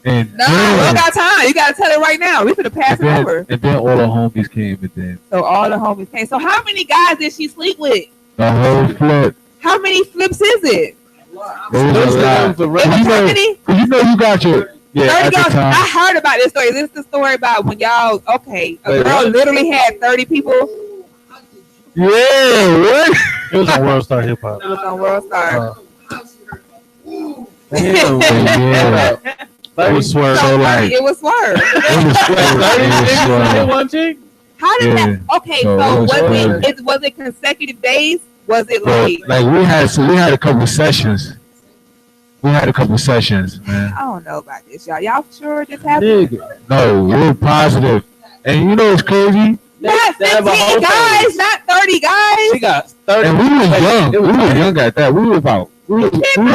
then
No, we don't got time. You gotta tell it right now. We could have passed it over.
And then all the homies came, and then
So all the homies came. So how many guys did she sleep with?
the whole flip.
How many flips is it?
It was a lot.
It was how many?
You know you got your
30
at the
girls.
time.
I heard about this story. Is this the story about when y'all, okay, a girl literally had 30 people?
Yeah, what?
It was on World Star Hip Hop.
It was on World Star.
Damn,
Yeah. It was swerve. So like,
it was swerve.
it was
one chick.
How did
Yeah.
that? Okay,
So
so
it was
was it consecutive days? Was it
like we had a couple sessions. We had a couple sessions, man.
I don't know about this, y'all. Y'all sure this happened?
Nigga.
No, we were positive. And you know what's crazy?
Not
They have a
15
whole
guys,
phase.
not 30 guys.
She got 30.
And we was young.
It
We
was
were young at that. We were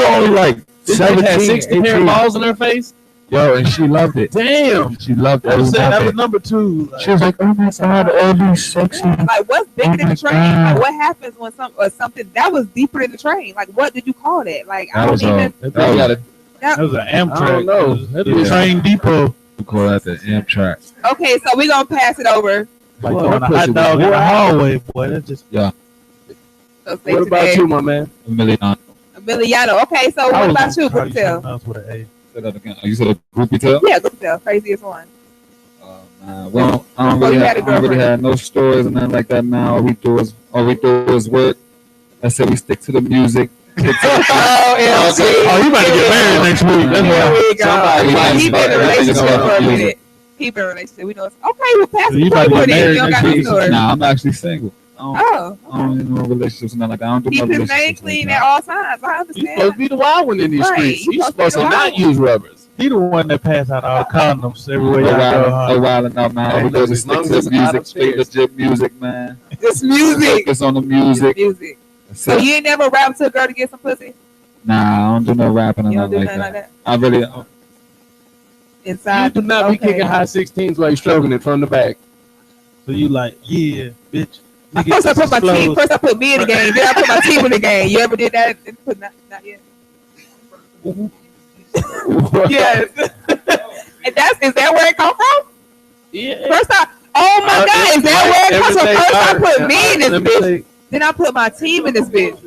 only like
This chick
17,
had 60 pair
18.
of balls in her face.
Yo, and she loved it.
Damn.
She loved it.
That was
Loved it.
number 2. Like,
She was like, "Oh my god, all these sexy."
Like, what's bigger than
Oh
the
my
train?
God.
Like, what happens when something that was deeper than the train? Like, what did you call that? Like, I
That
don't
was
even.
That bitch got a
that was an Amtrak.
I don't know.
That
Yeah.
was Train Depot.
We call that the Amtrak.
Okay, so we're gonna pass it over.
Like
Boy,
throwing a
that pussy
hot dog
was
in the
wild.
hallway, boy. That's just
So say
What about
today,
you, my man?
$1,000,000.
Emiliano. Okay, so what about you,
Probably
Group Tell?
something else with an A.
Say that again. You said a groupie tell?
Yeah, Group Tell, craziest one.
Well, I don't
Oh,
really,
you had a
I don't really
girlfriend.
have no stories and nothing like that. Now all we do is work. I said we stick to the music.
Oh,
Oh, you about to get married next week. That's
Here
why.
we go.
Somebody
Yeah,
might
he
be
been in a
married.
relationship
That's
for a
music.
minute. He been in a relationship. We know. Okay, we'll pass
So you
it
about to
over
get
then.
married
You don't got
next
no
week?
story.
Nah, I'm actually single.
Oh,
I don't do no relationships and nothing like that. I don't do no
keep his
relationships.
name
like
clean
that.
at all times. I
You
understand.
supposed to be the wild one in these
Right,
streets.
you
You
supposed
supposed
to
to
be the
not
wild
use rubbers.
He the one that passed out all condoms everywhere
No
y'all go.
wilding, no
Huh?
wilding out, man.
Hey,
We
look,
just
as
stick
long
to
as
the
it's not
music, straight
upstairs.
legit music, man.
It's music.
Focus on the
It's
music.
music.
That's
So
it.
you ain't never rapped to a girl to get some pussy?
Nah, I don't do no rapping and
You don't do
nothing
nothing
like
like
that.
that?
I really,
You
Inside.
do not be
Okay.
kicking high 16s while you're stroking it from the back.
So you like, yeah, bitch.
First I put my team. First I put me in the game. Then I put my team in the game. You ever did that? Put not yet. Yes. And is that where it come from?
Yeah.
First oh my God, is that where it comes from? First I put me in this
Let me
bitch.
say-
Then I put my team in this bitch.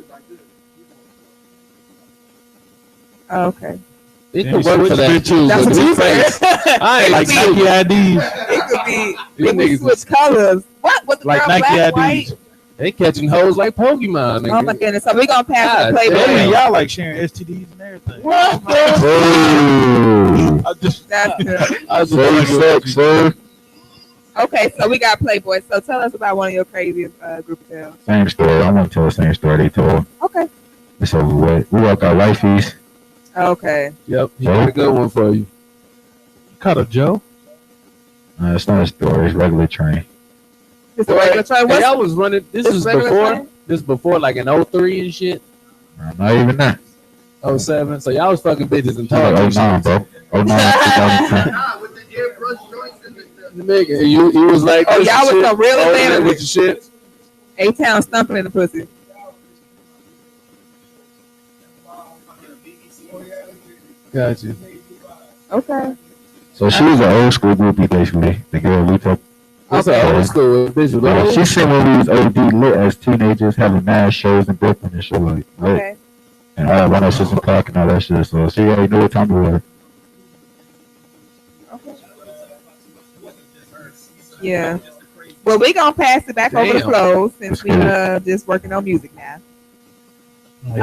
Okay.
It
Then
could
we
work for
switch
that
bitches.
too.
That's
but
what you
these
said.
I ain't
Like
It
Nike IDs.
could be.
These
It would
niggas-
switch colors. What? Was the
Like
girl
Nike
black,
IDs.
white?
They catching hoes like Pokemon.
Oh my
Nigga.
goodness. So we gonna pass
God
the Playboy.
damn.
Hey, y'all like sharing STDs and everything.
What the?
oh,
I just
That's good.
I was
so
like,
sir.
Okay, so we got Playboy. So tell us about one of your craziest group of tales.
Same story. I won't tell the same story they told.
Okay.
It's over with. We walk our wifeys.
Okay.
Yep, he got a good one for you.
caught a Joe.
It's not a story. It's regular train.
This a regular train.
Hey,
What's
y'all was running. This
this
is
regular
before.
train?
This before like an 03 and shit.
Not even that.
07. So y'all was fucking bitches and
It's like
talking.
09, bro. 09, 2010.
Nigga, you was like,
Oh,
this
y'all was
shit,
some real
over
advantage.
there with your shit.
A-Town stumping in the pussy.
Got you.
Okay.
So she was an old school groupie, basically. The girl we took.
That's
Okay.
an old school bitch. Was
Yeah,
old.
she said when we was OD lit as teenagers, having mad shows in Brooklyn and shit like lit.
Okay.
And all one us in park and all that shit. So she already knew what time it was.
Yeah. Well, we gonna pass it back over to
Damn.
Floz since we
That's
just working on music now.
We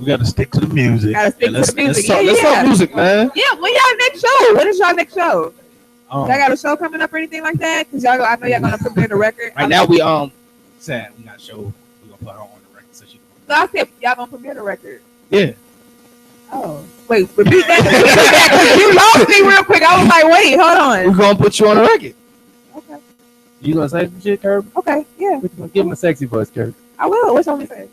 gotta stick to the music.
Gotta stick to the music.
Let's talk music, man.
Yeah. When y'all next show? What is y'all next show?
Um,
Y'all got a show coming up or anything like that? Cause y'all, I know y'all gonna premiere the record.
Right now we said we got a show. We gonna put her on the record so she.
So I said y'all gonna premiere the record.
yeah.
Oh, wait, repeat that. Repeat that, 'cause you lost me real quick. I was like, wait, hold on.
We're gonna put you on the record.
Okay.
You gonna say some shit, Kirby?
Okay. Yeah,
Give him a sexy voice, Kirby.
I will. What you want me to say?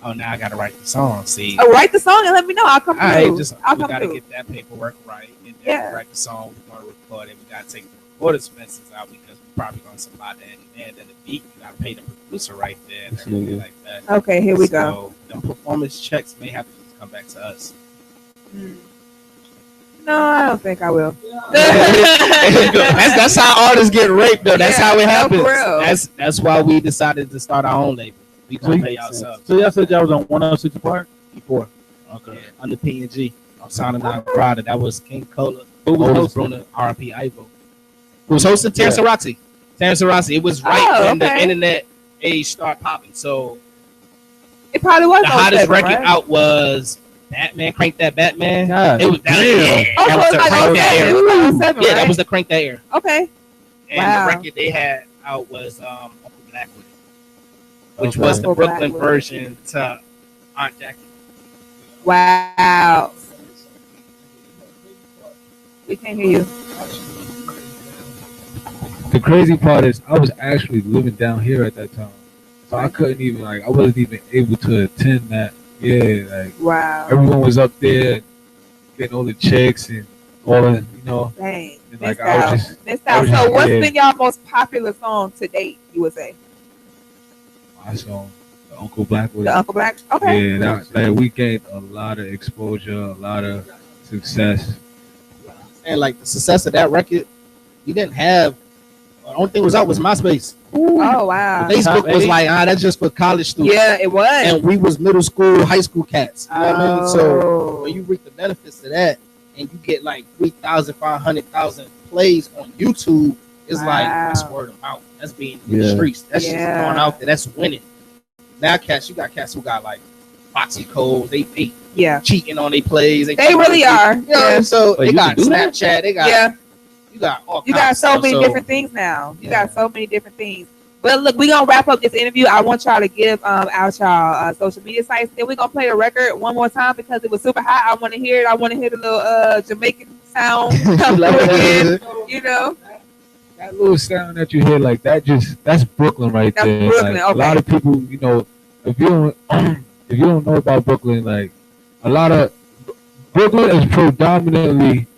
Oh, now I gotta write the song. See.
Oh, write the song and let me know. I'll come
All right,
through.
just
I'll
we
come
gotta
through.
get that paperwork right, and then
Yeah.
write the song. We want to record it. We gotta take the record expenses out because we're probably gonna supply that, and then the beat. You gotta pay the producer right there, and everything like that.
Okay, here we go.
So the performance checks may have to come back to us.
No, I don't think I will.
that's how artists get raped, though. That's how it happens.
No,
That's why we decided to start our own label. We gonna pay ourselves.
So y'all said y'all was on 106 Park
Before.
Okay.
Yeah, under P&G. On Sound and Nine Prada. That was King Cola. Who was hosting Bruno RP Ivo? Who was hosting Terrence Arati. Terrence Arati. It was right when the internet age started popping. So
it probably was
the hottest record out was Batman. Crank That Batman.
God,
it was that was the Crank That era. Yeah, that was the Crank That era.
Okay.
And the record they had out was Uncle Blackwood, which was the Brooklyn version to Aunt Jackie.
Wow. We can't hear you.
The crazy part is I was actually living down here at that time. So I couldn't even I wasn't even able to attend that. Yeah,
wow.
Everyone was up there getting all the checks and all the,
Dang.
And
I was just So what's been y'all most popular song to date, you would say?
My song. Uncle Blackwood.
The Uncle Black? Okay.
Yeah, we gained a lot of exposure, a lot of success.
And the success of that record, you didn't have. The only thing was out was MySpace.
Ooh. Oh wow.
Facebook was that's just for college students.
Yeah, it was.
And we was middle school, high school cats. You know what I mean? So when you reap the benefits of that, and you get 3,000, 500,000 plays on YouTube, it's that's word of mouth. That's being in the streets. That's just going out there. That's winning. Now, you got cats who got Foxy Code. They cheating on their plays. They
really are.
Yeah. So they got Snapchat. They got you got all.
You got so many different things now. You got so many different things. But look, we're gonna wrap up this interview. I want y'all to give out y'all social media sites. Then we're gonna play the record one more time because it was super hot. I want to hear it. I want to hear the little Jamaican sound come through again.
That little sound that you hear that's Brooklyn right there.
Brooklyn, okay.
A lot of people, if you don't know about Brooklyn, a lot of Brooklyn is predominantly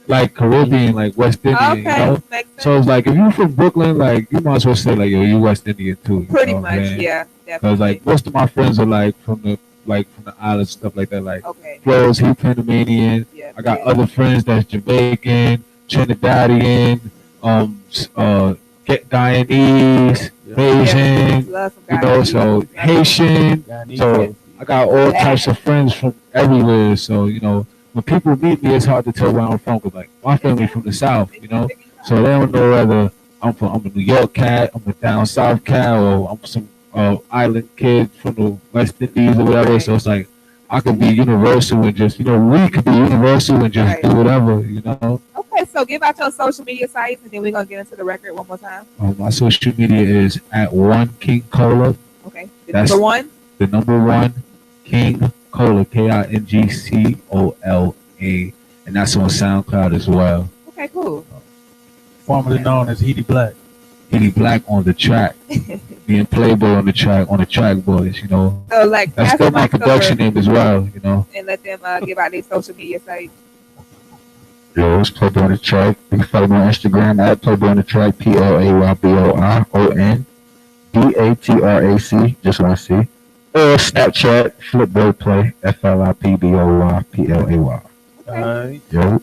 Caribbean, West Indian, So it's if you're from Brooklyn, you might as well say you West Indian too.
Pretty much, yeah.
Because most of my friends are from the islands, stuff like that. Floz, he Panamanian.
Yeah,
I got other friends that's Jamaican, Trinidadian, Guyanese, Asian, so Haitian. So I got all types of friends from everywhere. So when people meet me, it's hard to tell where I'm from. Cause my family from the South, so they don't know whether I'm a New York cat, I'm a down South cat, or I'm some island kid from the West Indies or whatever. So it's I could be universal and just, we could be universal and just do whatever,
Okay, so give out your social media sites and then we're going to get into the record one more time.
My social media is @1 King Cola.
Okay, number one?
The number one, King Cola, KINGCOLA. And that's on SoundCloud as well.
Okay, cool.
Formerly known as Heady Black.
Heady Black on the track. Me and Playboy on the track boys,
So
that's still my production name as well,
And let them give out their social media sites.
Yo, it's Playboy on the track. You can follow me on Instagram @Playboy on the track, PLAYBORONDATRAC, just one C. Or Snapchat, Flipboy Play, FLIPBOYPLAY.
Okay.
Yo.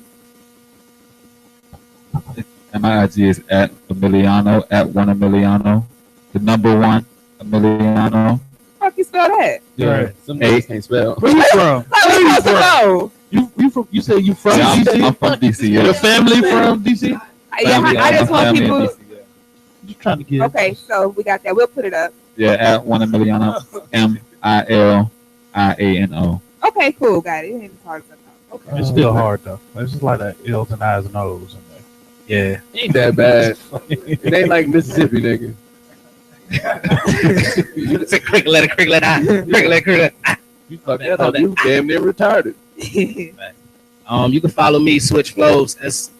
And my IG is @Emiliano, @1Emiliano. The number one, Emiliano.
How can you spell that?
Yeah, some niggas can't spell.
Where you from? You from? You say you from DC?
I'm from DC. Yeah.
Your family from DC?
I just want people.
Just trying to get.
Okay, so we got that. We'll put it up.
Yeah, @1Emiliano, MILIANO.
Okay, cool. Got it. It ain't hard sometimes. Okay.
It's still hard though. It's just like that L's and I's and O's in there.
Yeah, ain't that bad. It ain't like Mississippi, nigga.
You say cricket letter, cricket.
You fuck that up. You damn near retarded.
You can follow me, SwitchFloz,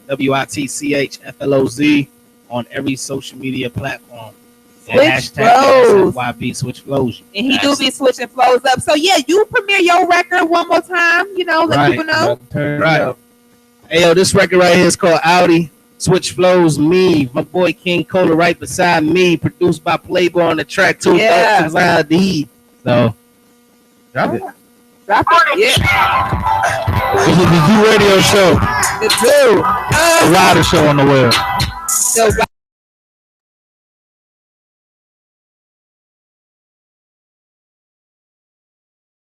SWITCHFLOZ, on every social media platform.
SwitchFloz.
YB SwitchFloz.
And he do be switching flows up. So yeah, you premiere your record one more time. Let people know.
Right. Hey yo, this record right here is called Audi. SwitchFloz, me, my boy King Cola right beside me, produced by Playboy on the track too.
Yeah.
ID. So,
Drop it.
Yeah.
This is the Zoo Radio Show.
The Zoo.
The Rider Show on the web.
The